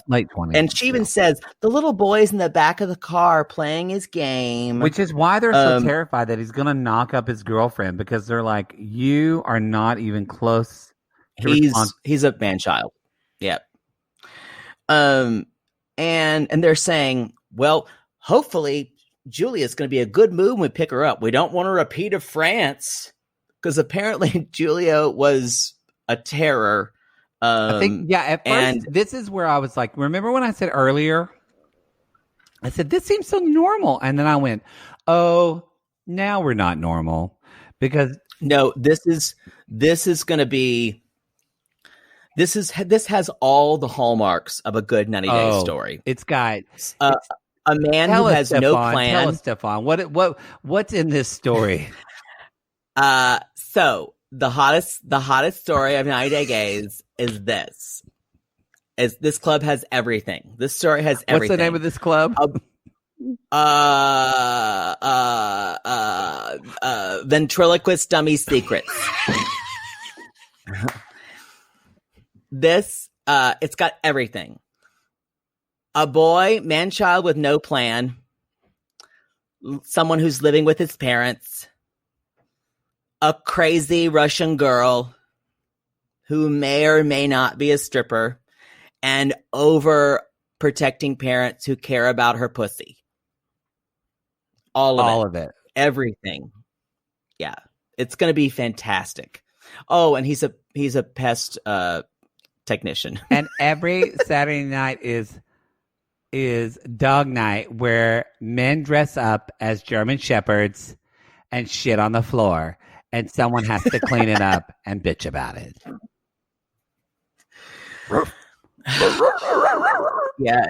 late 20s. And she even says, the little boy's in the back of the car playing his game. Which is why they're so terrified that he's going to knock up his girlfriend, because they're like, you are not even close. He's a man-child. Yep. And they're saying, well, hopefully Julia's going to be a good mood when we pick her up. We don't want a repeat of France. Because apparently Julia was a terror. I think, at first, this is where I was like, remember when I said earlier, I said, this seems so normal. And then I went, oh, now we're not normal. Because no, this is going to be, this has all the hallmarks of a good 90-day story. It's got a man who has no plan. Tell us, Stefan, what's in this story? So the hottest story of 90 Day Gays is this. This club has everything. This story has everything. What's the name of this club? Ventriloquist Dummy Secrets. It's got everything. A boy, man-child with no plan. Someone who's living with his parents. A crazy Russian girl who may or may not be a stripper, and overprotecting parents who care about her pussy. All of it. Everything. Yeah. It's going to be fantastic. Oh, and he's a pest technician. And every Saturday night is dog night, where men dress up as German shepherds and shit on the floor. And someone has to clean it up and bitch about it. Yeah,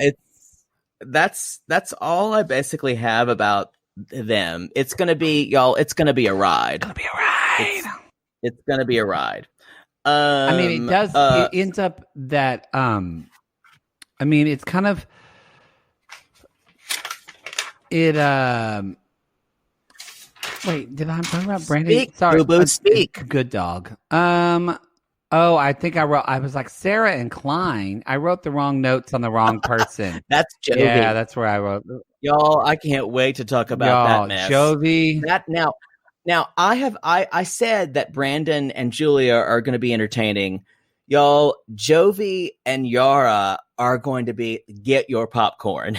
that's all I basically have about them. It's gonna be, y'all. It's gonna be a ride. It's gonna be a ride. I mean, it does. It ends up that. I mean, it's kind of it. Wait, did I talk about Brandon? Speak, sorry, boo-boo, speak. Good dog. Oh, I think I was like Sarah and Klein. I wrote the wrong notes on the wrong person. That's Jovi. Yeah, that's where I wrote. Y'all, I can't wait to talk about that mess. Jovi. Now I said that Brandon and Julia are going to be entertaining. Y'all, Jovi and Yara are going to be, get your popcorn.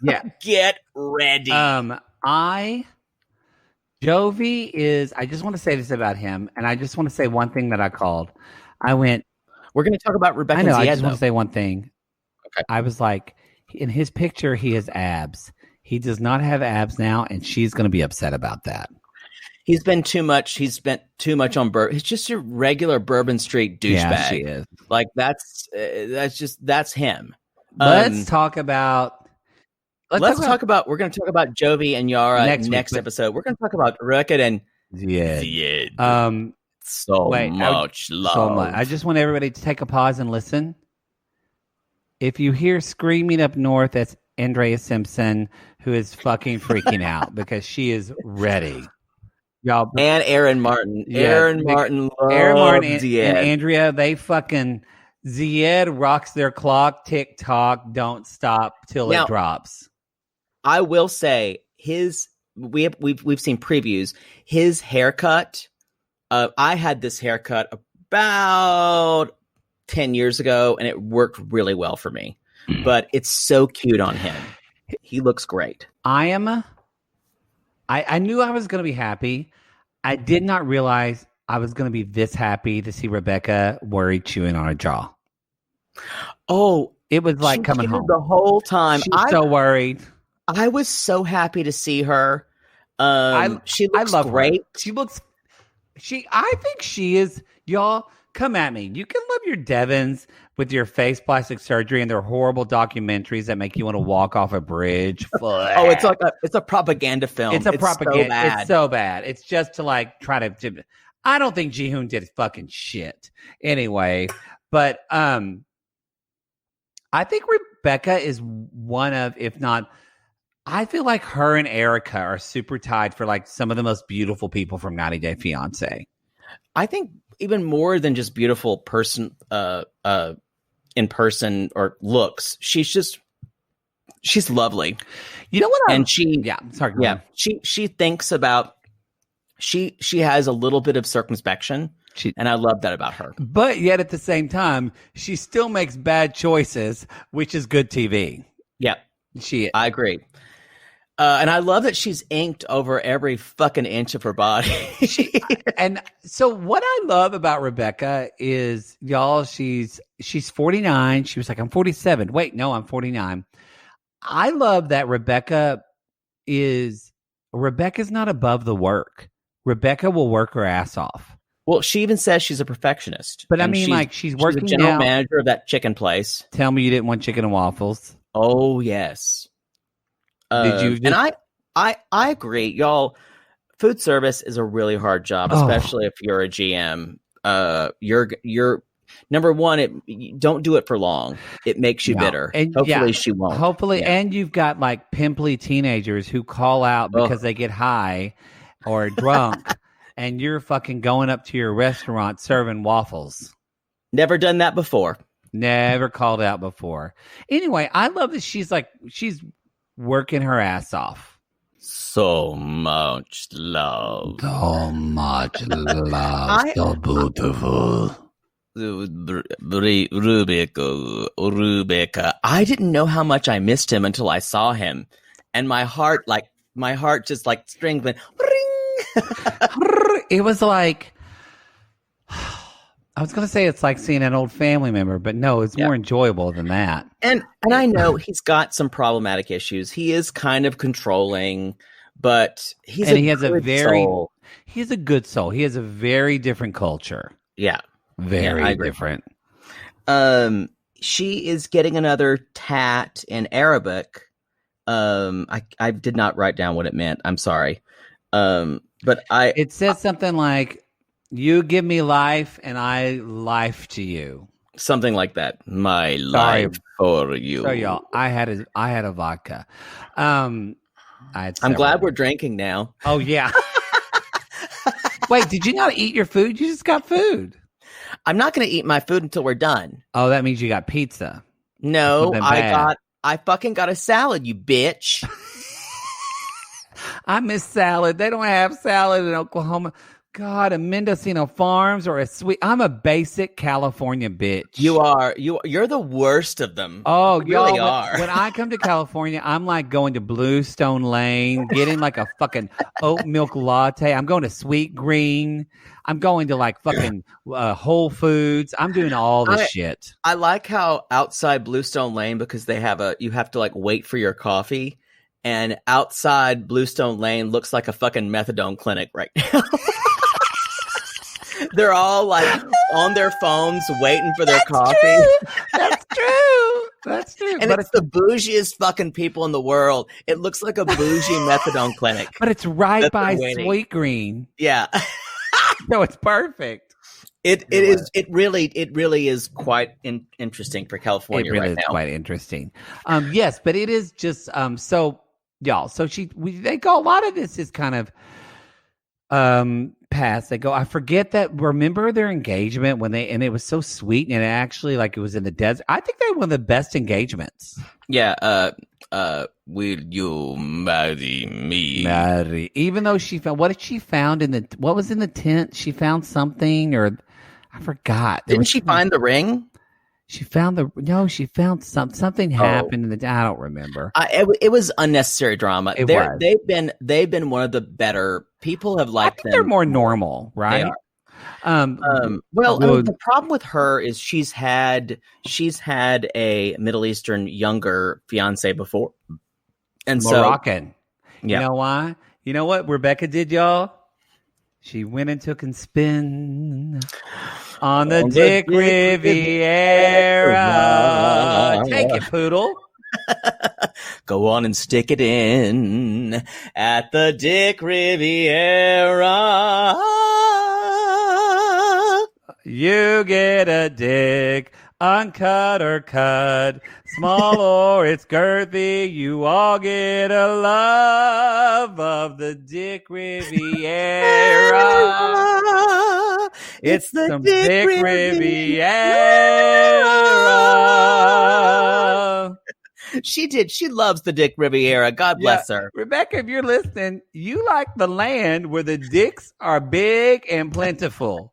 Yeah. Get ready. Jovi is, I just want to say this about him, and I just want to say one thing that I called. I went, we're going to talk about Rebecca and Zied, I just want to say one thing. Okay. I was like, in his picture, he has abs. He does not have abs now, and she's going to be upset about that. He spent too much on bourbon. He's just a regular Bourbon Street douchebag. Yeah, she is. Like that's him. Let's talk about. We're going to talk about Jovi and Yara next episode. We're going to talk about Rebecca and Zied. So much love. I just want everybody to take a pause and listen. If you hear screaming up north, that's Andrea Simpson, who is fucking freaking out because she is ready. Y'all, and Aaron Martin. Yeah, Aaron Martin and Andrea, they fucking Zied rocks their clock, tick-tock, don't stop till it drops. I will say we've seen previews. His haircut, I had this haircut about 10 years ago, and it worked really well for me. But it's so cute on him. He looks great. I knew I was going to be happy. I did not realize I was going to be this happy to see Rebecca worried chewing on her jaw. Oh, it was like coming home the whole time. She's so worried. I was so happy to see her. She looks great. Her. I think she is. Y'all, come at me. You can love your Devons with your face plastic surgery and their horrible documentaries that make you want to walk off a bridge. Oh, it's a propaganda film. It's propaganda. So bad. It's so bad. It's just to like try to. I don't think Ji-hoon did fucking shit anyway, but I think Rebecca is one of, if not, I feel like her and Erica are super tied for like some of the most beautiful people from 90 Day Fiancé. I think even more than just beautiful person, in person or looks, she's lovely. You know what? She thinks about. She has a little bit of circumspection, and I love that about her. But yet at the same time, she still makes bad choices, which is good TV. Yeah, I agree. And I love that she's inked over every fucking inch of her body. And so what I love about Rebecca is, y'all, she's 49. She was like, I'm 47. Wait, no, I'm 49. I love that Rebecca's not above the work. Rebecca will work her ass off. Well, she even says she's a perfectionist. But I mean, like, she's working the general now. Manager of that chicken place. Tell me you didn't want chicken and waffles. Oh, yes. Did you? And I agree, y'all. Food service is a really hard job, especially if you're a GM. You're number one. Don't do it for long. It makes you bitter. And hopefully she won't. Hopefully, and you've got like pimply teenagers who call out because they get high or drunk, and you're fucking going up to your restaurant serving waffles. Never done that before. Never called out before. Anyway, I love that she's working her ass off. So much love. So much love. So beautiful. Rebecca. I didn't know how much I missed him until I saw him. And my heart just like strings went ring. It was like, I was going to say it's like seeing an old family member, but no, it's more enjoyable than that. And I know he's got some problematic issues. He is kind of controlling, but he has a good soul. He has a very different culture. Yeah. Very different. She is getting another tat in Arabic. I did not write down what it meant. I'm sorry. But it says something like, you give me life and I life to you. Something like that. My life for you. So y'all, I had a vodka. I'm glad we're drinking now. Oh yeah. Wait, did you not eat your food? You just got food. I'm not going to eat my food until we're done. Oh, that means you got pizza. No, I fucking got a salad, you bitch. I miss salad. They don't have salad in Oklahoma. God, a Mendocino Farms or a sweet. I'm a basic California bitch. You are. You're the worst of them. Oh, you really are. When I come to California, I'm like going to Bluestone Lane, getting like a fucking oat milk latte. I'm going to Sweet Green. I'm going to like fucking Whole Foods. I'm doing all this shit. I like how outside Bluestone Lane, because they have you have to like wait for your coffee. And outside Bluestone Lane looks like a fucking methadone clinic right now. They're all like on their phones waiting for their coffee. That's true. That's true. And it's the bougiest fucking people in the world. It looks like a bougie methadone clinic. But it's right by Sweet Green. Yeah. No, it's perfect. It really is quite interesting for California right now. It really is quite interesting. Yes, but it is just so y'all. So they go. A lot of this is kind of past. They go. I forget that. Remember their engagement and it was so sweet and it actually like it was in the desert. I think they had one of the best engagements. Yeah. Will you marry me? Even though she found what was in the tent? She found something, or I forgot. Didn't she find the ring? She found something happened in the. I don't remember. It was unnecessary drama. It was. They've been one of the better. People have liked them. They're more normal, right? They are. Well, I mean, the problem with her is she's had a Middle Eastern younger fiance before, and Moroccan. Yeah. You know why? You know what Rebecca did, y'all? She went and took and spin on the Dick Riviera. Take it, poodle. Go on and stick it in at the Dick Riviera. You get a dick, uncut or cut, small or it's girthy. You all get a love of the Dick Riviera. It's the Dick Riviera. She loves the Dick Riviera. God bless her. Rebecca, if you're listening, you like the land where the dicks are big and plentiful.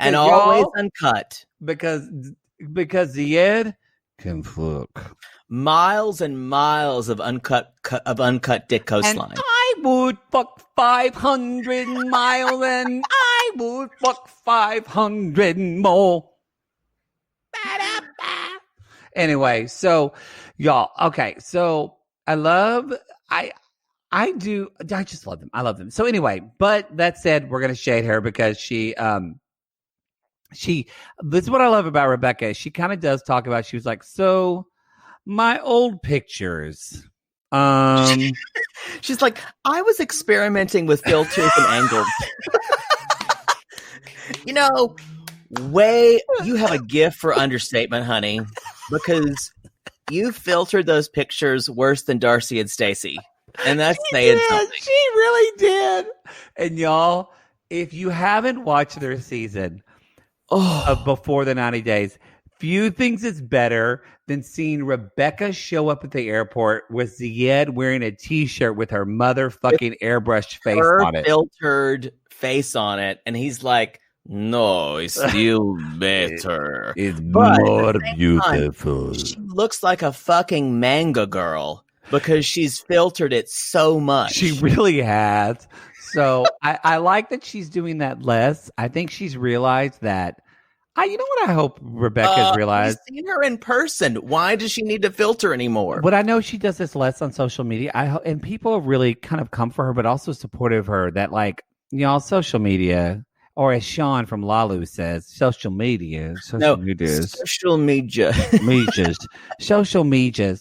And always uncut. Because Zied can fuck. Miles and miles of uncut dick coastline. And I would fuck 500 miles and I would fuck 500 more. Anyway, so y'all, okay, so I just love them. I love them. So anyway, but that said, we're gonna shade her because she this is what I love about Rebecca. She kind of does talk about, she was like, so my old pictures. She's like, I was experimenting with filters and angles. You know, you have a gift for understatement, honey, because you filtered those pictures worse than Darcy and Stacey. And that's saying something. She really did. And y'all, if you haven't watched their season of Before the 90 Days, few things is better than seeing Rebecca show up at the airport with Zied wearing a t-shirt with her motherfucking airbrushed face on it. Filtered face on it. And he's like, no, it's still better. It's more beautiful. She looks like a fucking manga girl because she's filtered it so much. She really has. So I like that she's doing that less. I think she's realized that. You know what I hope Rebecca's realized? I've seen her in person. Why does she need to filter anymore? But I know she does this less on social media. And people really kind of come for her, but also supportive of her. That, like, y'all, social media, or as Sean from Lalu says, social medias, social medias,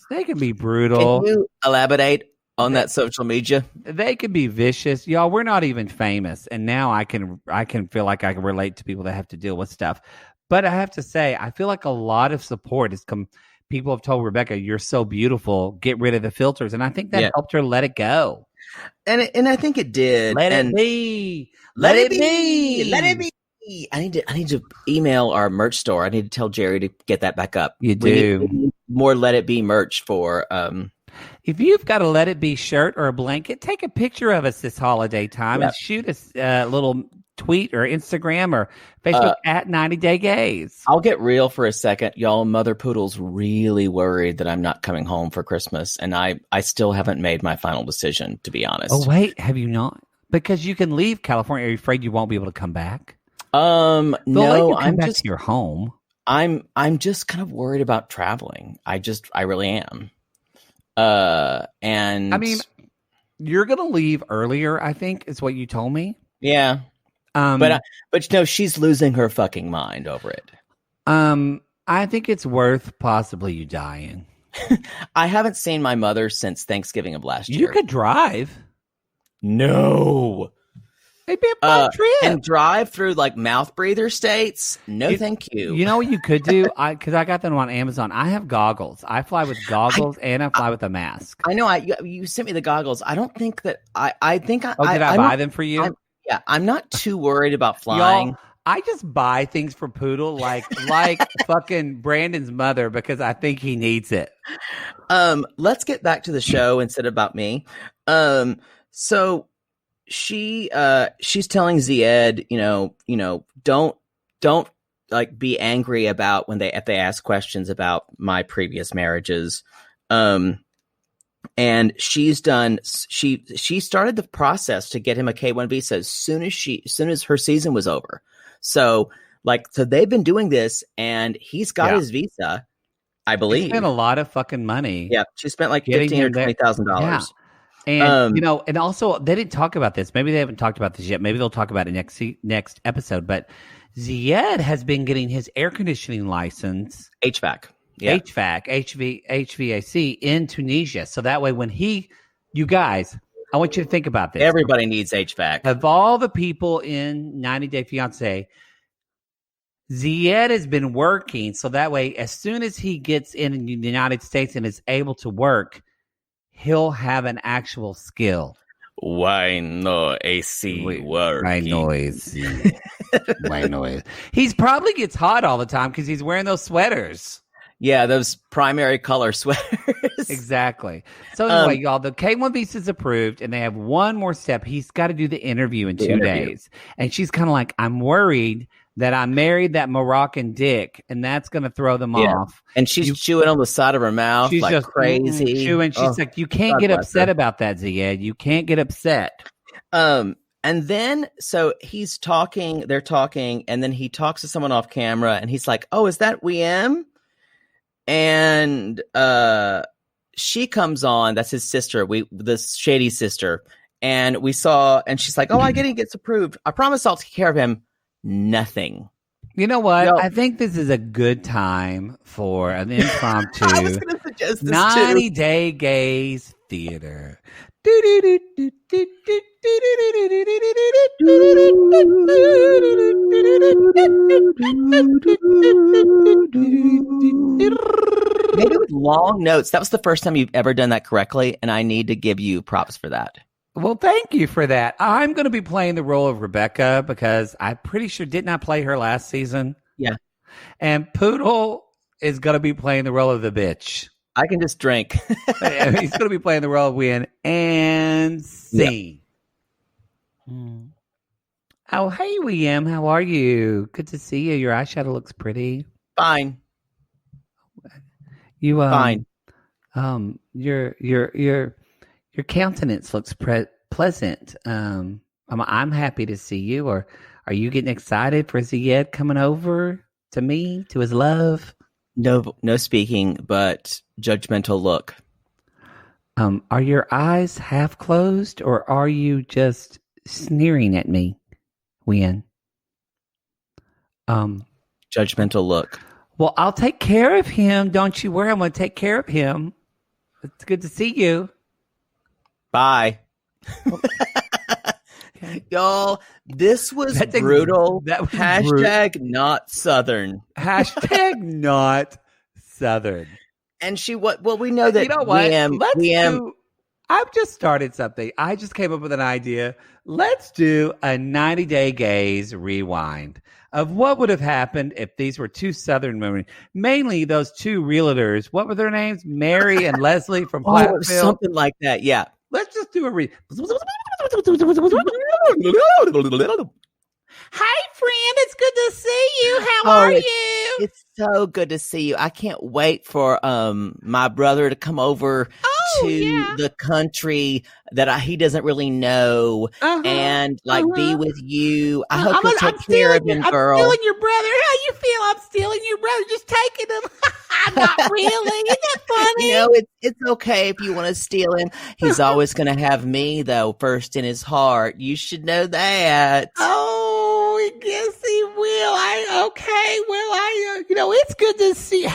they can be brutal. Can you elaborate on that social media? They can be vicious. Y'all, we're not even famous. And now I can feel like I can relate to people that have to deal with stuff. But I have to say, I feel like a lot of support has come. People have told Rebecca, you're so beautiful, get rid of the filters. And I think that helped her let it go. And I think it did. Let it be. Let it be. I need to email our merch store. I need to tell Jerry to get that back up. We need more Let It Be merch for if you've got a Let It Be shirt or a blanket, take a picture of us this holiday time and shoot us a little tweet or Instagram or Facebook at 90 Day Gays. I'll get real for a second. Y'all, Mother Poodle's really worried that I'm not coming home for Christmas, and I still haven't made my final decision, to be honest. Oh, wait, have you not? Because you can leave California. Are you afraid you won't be able to come back? No, I'm just to your home. I'm just kind of worried about traveling. I really am. And I mean, you're gonna leave earlier, I think, is what you told me. Yeah. But you know, she's losing her fucking mind over it. I think it's worth possibly you dying. I haven't seen my mother since Thanksgiving of last year. You could drive. No. It'd be a fun trip. And drive through like mouth breather states. No, thank you. You know what you could do? Because I got them on Amazon. I have goggles. I fly with goggles and I fly with a mask. I know. You sent me the goggles. I don't think that I think I. Oh, did I buy them for you? I'm not too worried about flying. Y'all, I just buy things for Poodle like fucking Brandon's mother because I think he needs it. Let's get back to the show instead of about me. So she's telling Zied, don't like be angry about if they ask questions about my previous marriages. And she started the process to get him a K-1 visa as soon as her season was over. So they've been doing this, and he's got his visa, I believe. He spent a lot of fucking money. Yeah, she spent like $15,000 or $20,000. Yeah. And and also they didn't talk about this. Maybe they haven't talked about this yet. Maybe they'll talk about it next episode. But Zied has been getting his air conditioning license, HVAC, HVAC in Tunisia. So that way, when you guys, I want you to think about this. Everybody needs HVAC. Of all the people in 90 Day Fiancé, Zied has been working. So that way, as soon as he gets in the United States and is able to work, he'll have an actual skill. Why no AC working? Why noise? Why noise? He's probably gets hot all the time because he's wearing those sweaters. Yeah, those primary color sweaters. Exactly. So anyway, y'all, the K-1 visa is approved, and they have one more step. He's got to do the interview in 2 days. And she's kind of like, I'm worried that I married that Moroccan dick, and that's going to throw them off. And she's chewing on the side of her mouth like just crazy. Chewing. She's like, you can't get upset about that, Zied. You can't get upset. And then, so he's talking, they're talking, and then he talks to someone off camera, and he's like, oh, is that Wiem? And she comes on, that's his sister, this shady sister, and she's like, oh, I get he gets approved. I promise I'll take care of him. Nothing. You know what? I think this is a good time for an impromptu I was going to suggest this 90 Day Gays Theater. Maybe with long notes. That was the first time you've ever done that correctly, and I need to give you props for that. Well, thank you for that. I'm going to be playing the role of Rebecca because I'm pretty sure didn't I play her last season? Yeah. And Poodle is going to be playing the role of the bitch. I can just drink. He's going to be playing the role of Win and Scene. Yep. Oh, hey, William. How are you? Good to see you. Your eyeshadow looks pretty. Fine. You fine. Your countenance looks pleasant. I'm happy to see you. Or are you getting excited for Zied coming over to me, to his love? No speaking, but judgmental look. Are your eyes half closed, or are you just sneering at me, Wien? Judgmental look. Well, I'll take care of him. Don't you worry. I'm going to take care of him. It's good to see you. Bye. Okay. Y'all, this was brutal. That was Hashtag not Southern. Hashtag not Southern. And we know that. You know what? I've just started something. I just came up with an idea. Let's do a 90 Day Gays rewind of what would have happened if these were two Southern women. Mainly those two realtors. What were their names? Mary and Leslie from Platteville. Something like that. Yeah. Let's just do a Hi, friend. It's good to see you. How are you? It's so good to see you. I can't wait for my brother to come over to the country that he doesn't really know and be with you. I hope you'll take care of him, girl. I'm stealing your brother. How you feel? I'm stealing your brother. Just taking him. I'm not really. Isn't that funny? It's okay if you want to steal him. He's always going to have me, though, first in his heart. You should know that. Oh, I guess he will. It's good to see.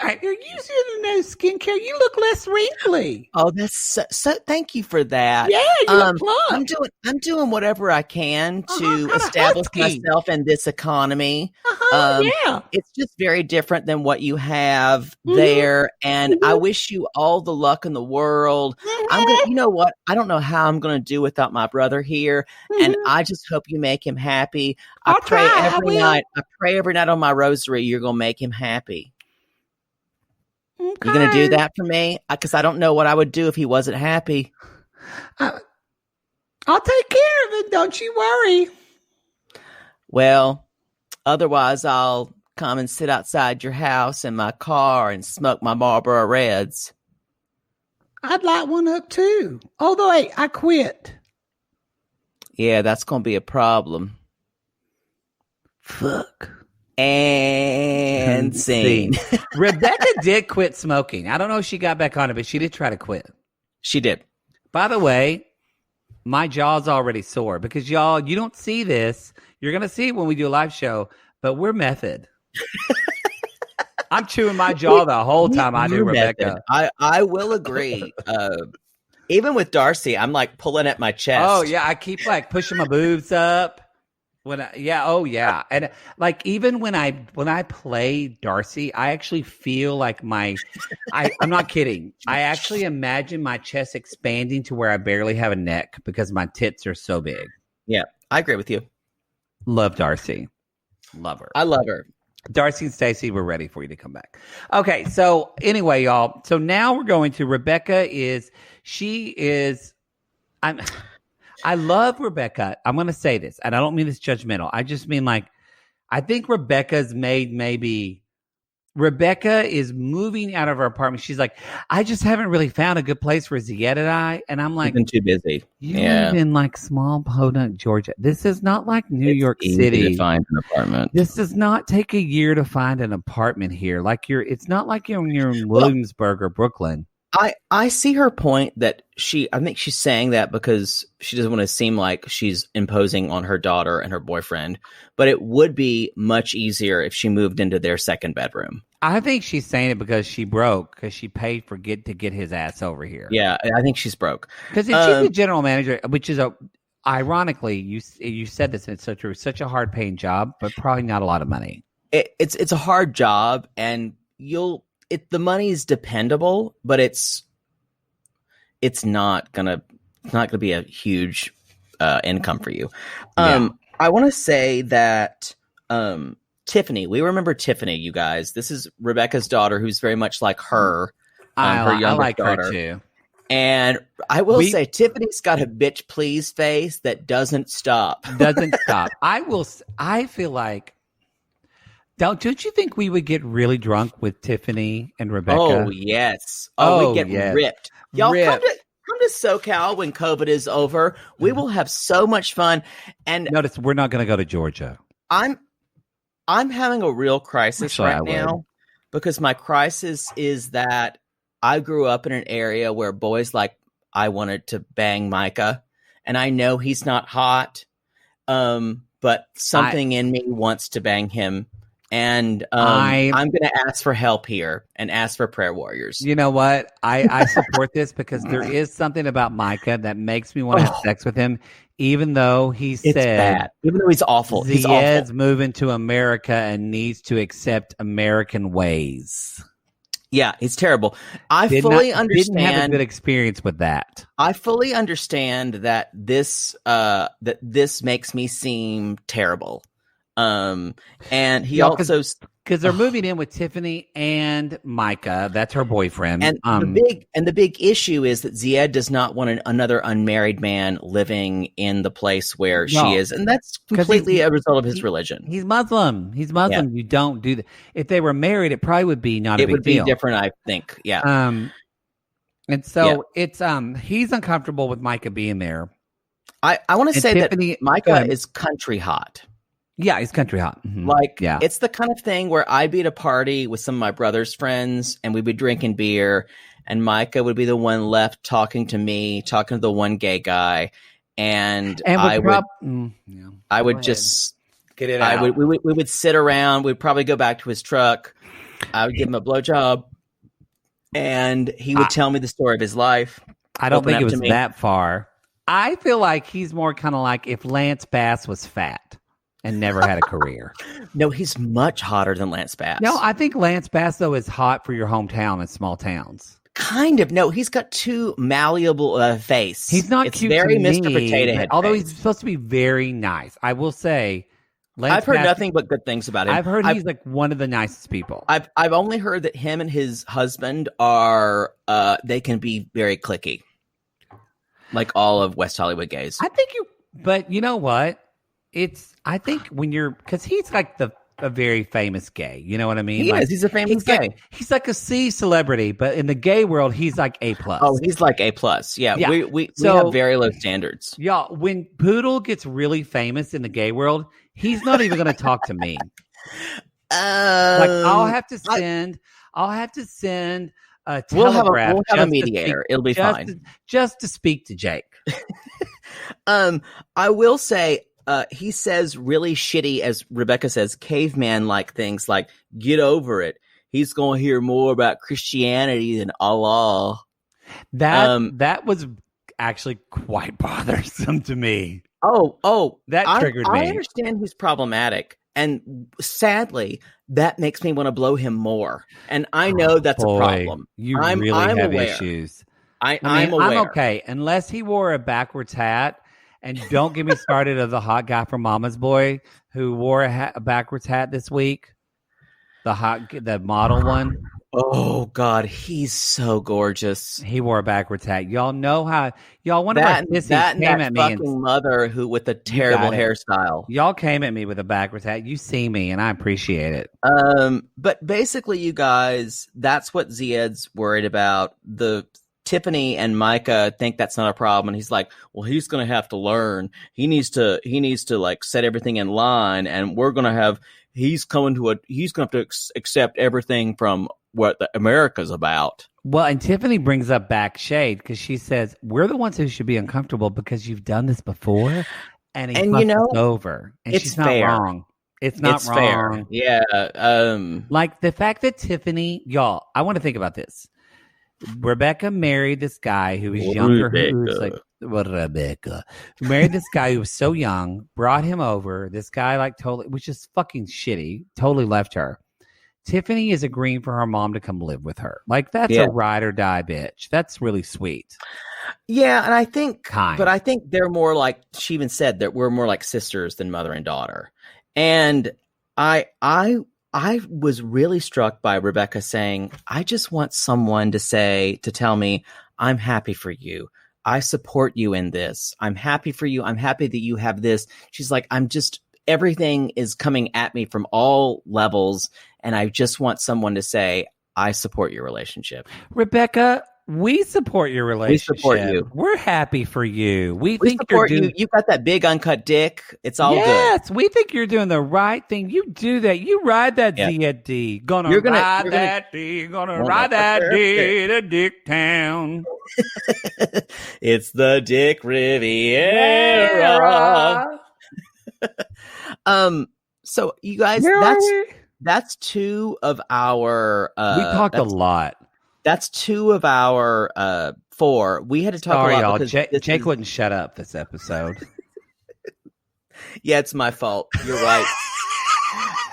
Are you using no skincare? You look less wrinkly. Oh, that's so thank you for that. Yeah, you look plump. I'm doing whatever I can to establish myself in this economy. It's just very different than what you have there, and I wish you all the luck in the world. You know what? I don't know how I'm gonna do without my brother here, and I just hope you make him happy. I pray every night on my rosary you're gonna make him happy. Okay. You going to do that for me? Because I don't know what I would do if he wasn't happy. I'll take care of it. Don't you worry. Well, Otherwise, I'll come and sit outside your house in my car and smoke my Marlboro Reds. I'd light one up too. Although I quit. Yeah, that's going to be a problem. Fuck. And scene. Rebecca did quit smoking. I don't know if she got back on it, but she did try to quit. She did. By the way, my jaw's already sore because y'all, you don't see this. You're going to see it when we do a live show, but we're method. I'm chewing my jaw the whole time I do Rebecca. I will agree. Even with Darcy, I'm like pulling at my chest. Oh, yeah. I keep like pushing my boobs up. And like even when I play Darcy, I actually feel like I'm not kidding. I actually imagine my chest expanding to where I barely have a neck because my tits are so big. Yeah, I agree with you. Love Darcy. Love her. I love her. Darcy and Stacey, we're ready for you to come back. Okay, so anyway, y'all. So now we're going to Rebecca. I love Rebecca. I'm going to say this, and I don't mean this judgmental. I just mean like, I think Rebecca is moving out of her apartment. She's like, I just haven't really found a good place for Zied and I. And I'm like, I've been too busy. You live in like small Podunk, Georgia. This is not like New York City. To find an apartment. This does not take a year to find an apartment here. It's not like you're in Williamsburg or Brooklyn. I see her point that I think she's saying that because she doesn't want to seem like she's imposing on her daughter and her boyfriend, but it would be much easier if she moved into their second bedroom. I think she's saying it because she broke, because she paid to get his ass over here. Yeah, I think she's broke. Because she's the general manager, which is ironically, you said this and it's so true, such a hard paying job, but probably not a lot of money. It's a hard job, and the money's dependable, but it's not gonna be a huge income for you. I want to say that Tiffany, we remember Tiffany, you guys. This is Rebecca's daughter, who's very much like her. Her younger I like daughter. her too. And I will say, Tiffany's got a bitch please face that doesn't stop. I feel like. Don't you think we would get really drunk with Tiffany and Rebecca? Oh, yes. We'd get ripped. Y'all come to SoCal when COVID is over. We will have so much fun. And notice we're not going to go to Georgia. I'm having a real crisis right now because my crisis is that I grew up in an area where boys like I wanted to bang Micah, and I know he's not hot, but something in me wants to bang him. And I'm going to ask for help here and ask for prayer warriors. You know what? I support this because there is something about Micah that makes me want to have sex with him, even though it's bad. Even though he's awful. Zied's moving to America and needs to accept American ways. Yeah, it's terrible. I fully understand. Didn't have a good experience with that. I fully understand that this makes me seem terrible. And he also because they're moving in with Tiffany and Micah. That's her boyfriend. And the big issue is that Zied does not want another unmarried man living in the place where she is, and that's completely a result of his religion. He's Muslim. Yeah. You don't do that. If they were married, it probably would be not a big deal. It would be different, I think. Yeah. And so it's he's uncomfortable with Micah being there. I want to say Tiffany, that Micah is country hot. Yeah, he's country hot. Mm-hmm. It's the kind of thing where I'd be at a party with some of my brother's friends and we'd be drinking beer, and Micah would be the one left talking to me, talking to the one gay guy. And I would just get it out. We would sit around. We'd probably go back to his truck. I would give him a blowjob, and he would tell me the story of his life. I don't think it was that far. I feel like he's more kind of like if Lance Bass was fat and never had a career. No, he's much hotter than Lance Bass. No, I think Lance Bass, though, is hot for your hometown in small towns. Kind of. No, he's got too malleable face. He's not it's cute very to Mr. me, Potato Head although face. He's supposed to be very nice. I will say, I've heard nothing but good things about him. I've heard he's like one of the nicest people. I've only heard that him and his husband are they can be very cliquey, like all of West Hollywood gays. I think but you know what? I think when you're, because he's like a very famous gay. You know what I mean? He is. He's a famous gay. He's like a C celebrity, but in the gay world, he's like A+. Oh, he's like A+. Yeah. We have very low standards. Y'all, when Poodle gets really famous in the gay world, he's not even going to talk to me. I'll have to send a telegraph. We'll have a mediator. It'll be fine. Just to speak to Jake. I will say, he says really shitty, as Rebecca says, caveman-like things like, get over it. He's going to hear more about Christianity than Allah. That was actually quite bothersome to me. That triggered me. I understand he's problematic. And sadly, that makes me want to blow him more. And I know that's a problem. I'm really have aware. issues. I'm aware. I'm okay. Unless he wore a backwards hat. And don't get me started of the hot guy from Mama's Boy who wore a backwards hat this week. The model one. Oh God, he's so gorgeous. He wore a backwards hat. Y'all know how one of our sissies came at me fucking mother who with the terrible hairstyle. Y'all came at me with a backwards hat. You see me, and I appreciate it. But basically, you guys, that's what Zied's worried about. Tiffany and Micah think that's not a problem, and he's like, well, he's going to have to learn. He needs to like set everything in line, and he's going to have to accept everything from what the America's about. Well, and Tiffany brings up back shade because she says we're the ones who should be uncomfortable because you've done this before, and you know us over, and she's not wrong. It's not wrong. Fair. Yeah. Like the fact that Tiffany, y'all, I want to think about this. Rebecca married this guy who was younger. Rebecca married this guy who was so young, brought him over. This guy was just fucking shitty, totally left her. Tiffany is agreeing for her mom to come live with her. Like, that's a ride or die bitch. That's really sweet. Yeah, and I think they're more like, she even said that we're more like sisters than mother and daughter. And I was really struck by Rebecca saying, I just want someone to tell me, I'm happy for you. I support you in this. I'm happy for you. I'm happy that you have this. She's like, everything is coming at me from all levels. And I just want someone to say, I support your relationship. Rebecca, we support your relationship. We support you. We're happy for you. We think support you. You've got that big uncut dick. It's all good. Yes, we think you're doing the right thing. You do that. You ride that Zied. Gonna ride that D to Dick Town. It's the Dick Riviera. So you guys, that's two of our. We talked a lot. That's two of our 4. We had to talk a lot because Jake wouldn't shut up this episode. Yeah, it's my fault. You're right.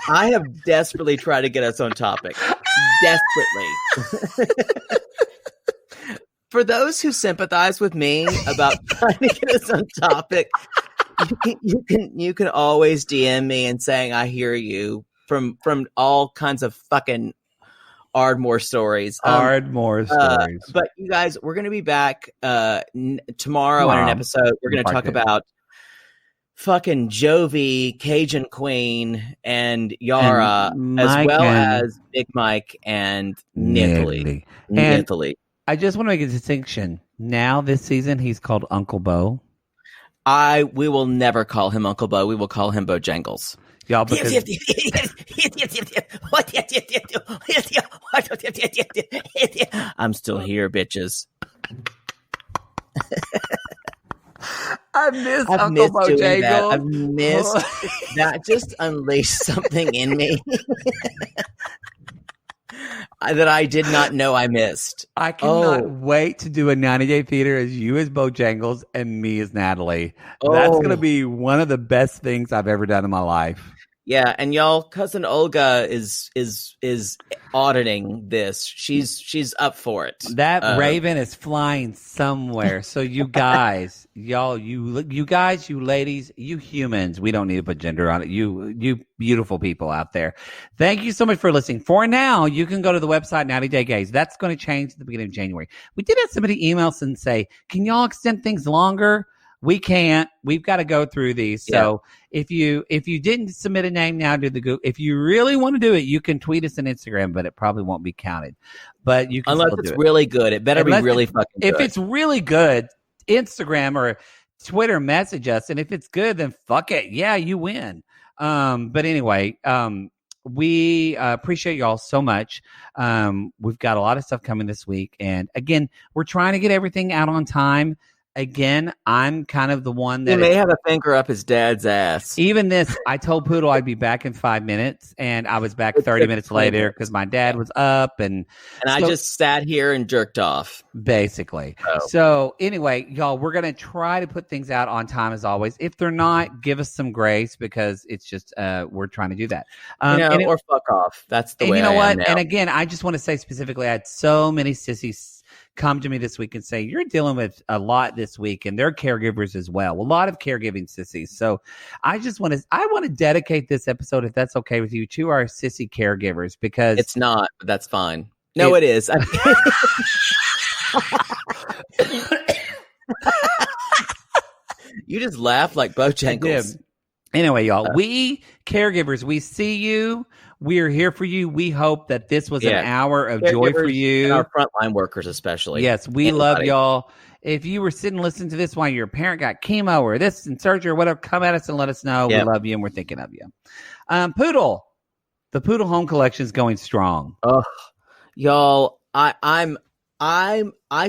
I have desperately tried to get us on topic. Desperately. For those who sympathize with me about trying to get us on topic, you can always DM me and saying I hear you from all kinds of fucking Ardmore stories. But you guys, we're going to be back tomorrow on an episode. We're going to talk about fucking Jovi, Cajun Queen, and Yara, as well as Big Mike and Natalie. I just want to make a distinction. Now, this season, he's called Uncle Beau. We will never call him Uncle Beau. We will call him Bojangles. Y'all, because I'm still here, bitches. I miss Uncle Bojangles. I missed that. Just unleashed something in me that I did not know I missed. I cannot wait to do a 90-day theater as you as Bojangles and me as Natalie. That's going to be one of the best things I've ever done in my life. Yeah, and y'all, cousin Olga is auditing this. She's up for it. That raven is flying somewhere. So you guys, you guys, you ladies, you humans, we don't need to put gender on it. You beautiful people out there. Thank you so much for listening. For now, you can go to the website 90 Day Gays. That's going to change at the beginning of January. We did have somebody email us and say, can y'all extend things longer? We can't. We've got to go through these. So if you didn't submit a name now to the Google, if you really want to do it, you can tweet us on Instagram, but it probably won't be counted. But you can unless still it's do it. really good. It better be really fucking good. If it's really good, Instagram or Twitter message us, and if it's good, then fuck it. Yeah, you win. But anyway, we appreciate y'all so much. We've got a lot of stuff coming this week, and again, we're trying to get everything out on time. Again, I'm kind of the one that he may have a finger up his dad's ass. Even this, I told Poodle I'd be back in 5 minutes, and I was back 30 minutes later because my dad was up, and I just sat here and jerked off, basically. So anyway, y'all, we're gonna try to put things out on time as always. If they're not, give us some grace because it's just we're trying to do that. Or fuck off. That's the way. You know I what? am now. And again, I just want to say specifically, I had so many sissies come to me this week and say, you're dealing with a lot this week, and they're caregivers as well. A lot of caregiving sissies. So I want to dedicate this episode, if that's okay with you, to our sissy caregivers, because it's not, but that's fine. No, it is. You just laugh like Bojangles. Anyway, y'all, we caregivers, we see you. We are here for you. We hope that this was an hour of joy for you. And our frontline workers, especially. Yes, we love y'all. If you were sitting listening to this while your parent got chemo or this and surgery or whatever, come at us and let us know. We love you and we're thinking of you. Poodle, the Poodle Home Collection is going strong. Oh, y'all, I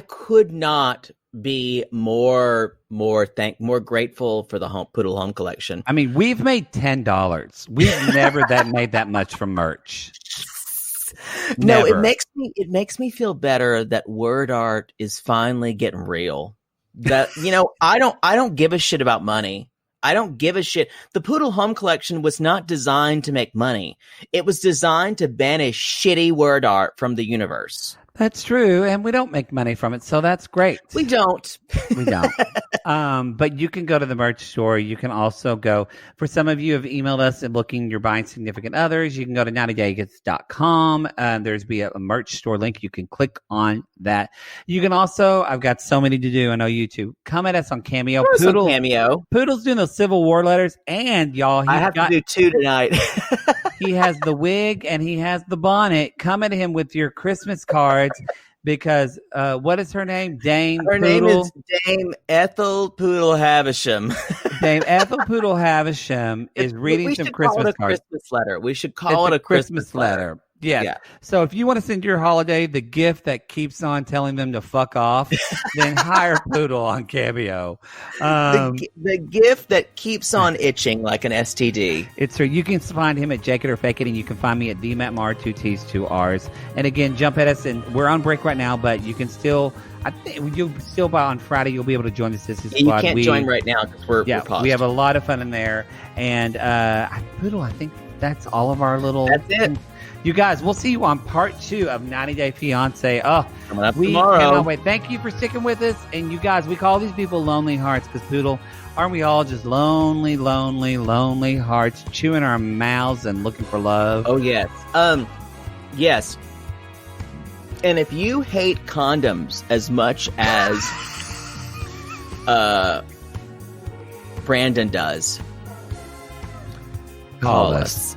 could not be more grateful for the Poodle Home Collection. I mean, we've made $10. We've never made that much from merch. No, it makes me feel better that word art is finally getting real. That I don't give a shit about money. I don't give a shit. The Poodle Home Collection was not designed to make money. It was designed to banish shitty word art from the universe. That's true, and we don't make money from it, so that's great. We don't. We don't. But you can go to the merch store. You can also go, for some of you have emailed us and you're buying significant others, you can go to 90daygets.com. There's a merch store link. You can click on that. You can also, I've got so many to do. I know you too. Come at us on Cameo. Poodle's doing those Civil War letters, and y'all, I have to do 2 tonight. He has the wig and he has the bonnet. Come at him with your Christmas cards because what is her name? Her name is Dame Ethel Poodle Havisham. Dame Ethel Poodle Havisham is reading some Christmas cards. Christmas letter. We should call it a Christmas letter. Yeah. So if you want to send your holiday the gift that keeps on telling them to fuck off, then hire Poodle on Cameo. The gift that keeps on itching like an STD. It's true. You can find him at Jake It or Fake It, and you can find me at DMatMar, 2 T's, 2 R's. And again, jump at us, and we're on break right now, but you can still, I think you'll still buy on Friday. You'll be able to join the Sissy Squad. You can't join right now because we're paused. We have a lot of fun in there. And Poodle, I think that's all of our little. That's it. You guys, we'll see you on part 2 of 90 Day Fiancé. Coming up tomorrow. Cannot wait. Thank you for sticking with us. And you guys, we call these people lonely hearts because, Poodle, aren't we all just lonely, lonely, lonely hearts chewing our mouths and looking for love? Oh, yes. Yes. And if you hate condoms as much as Brandon does, call us.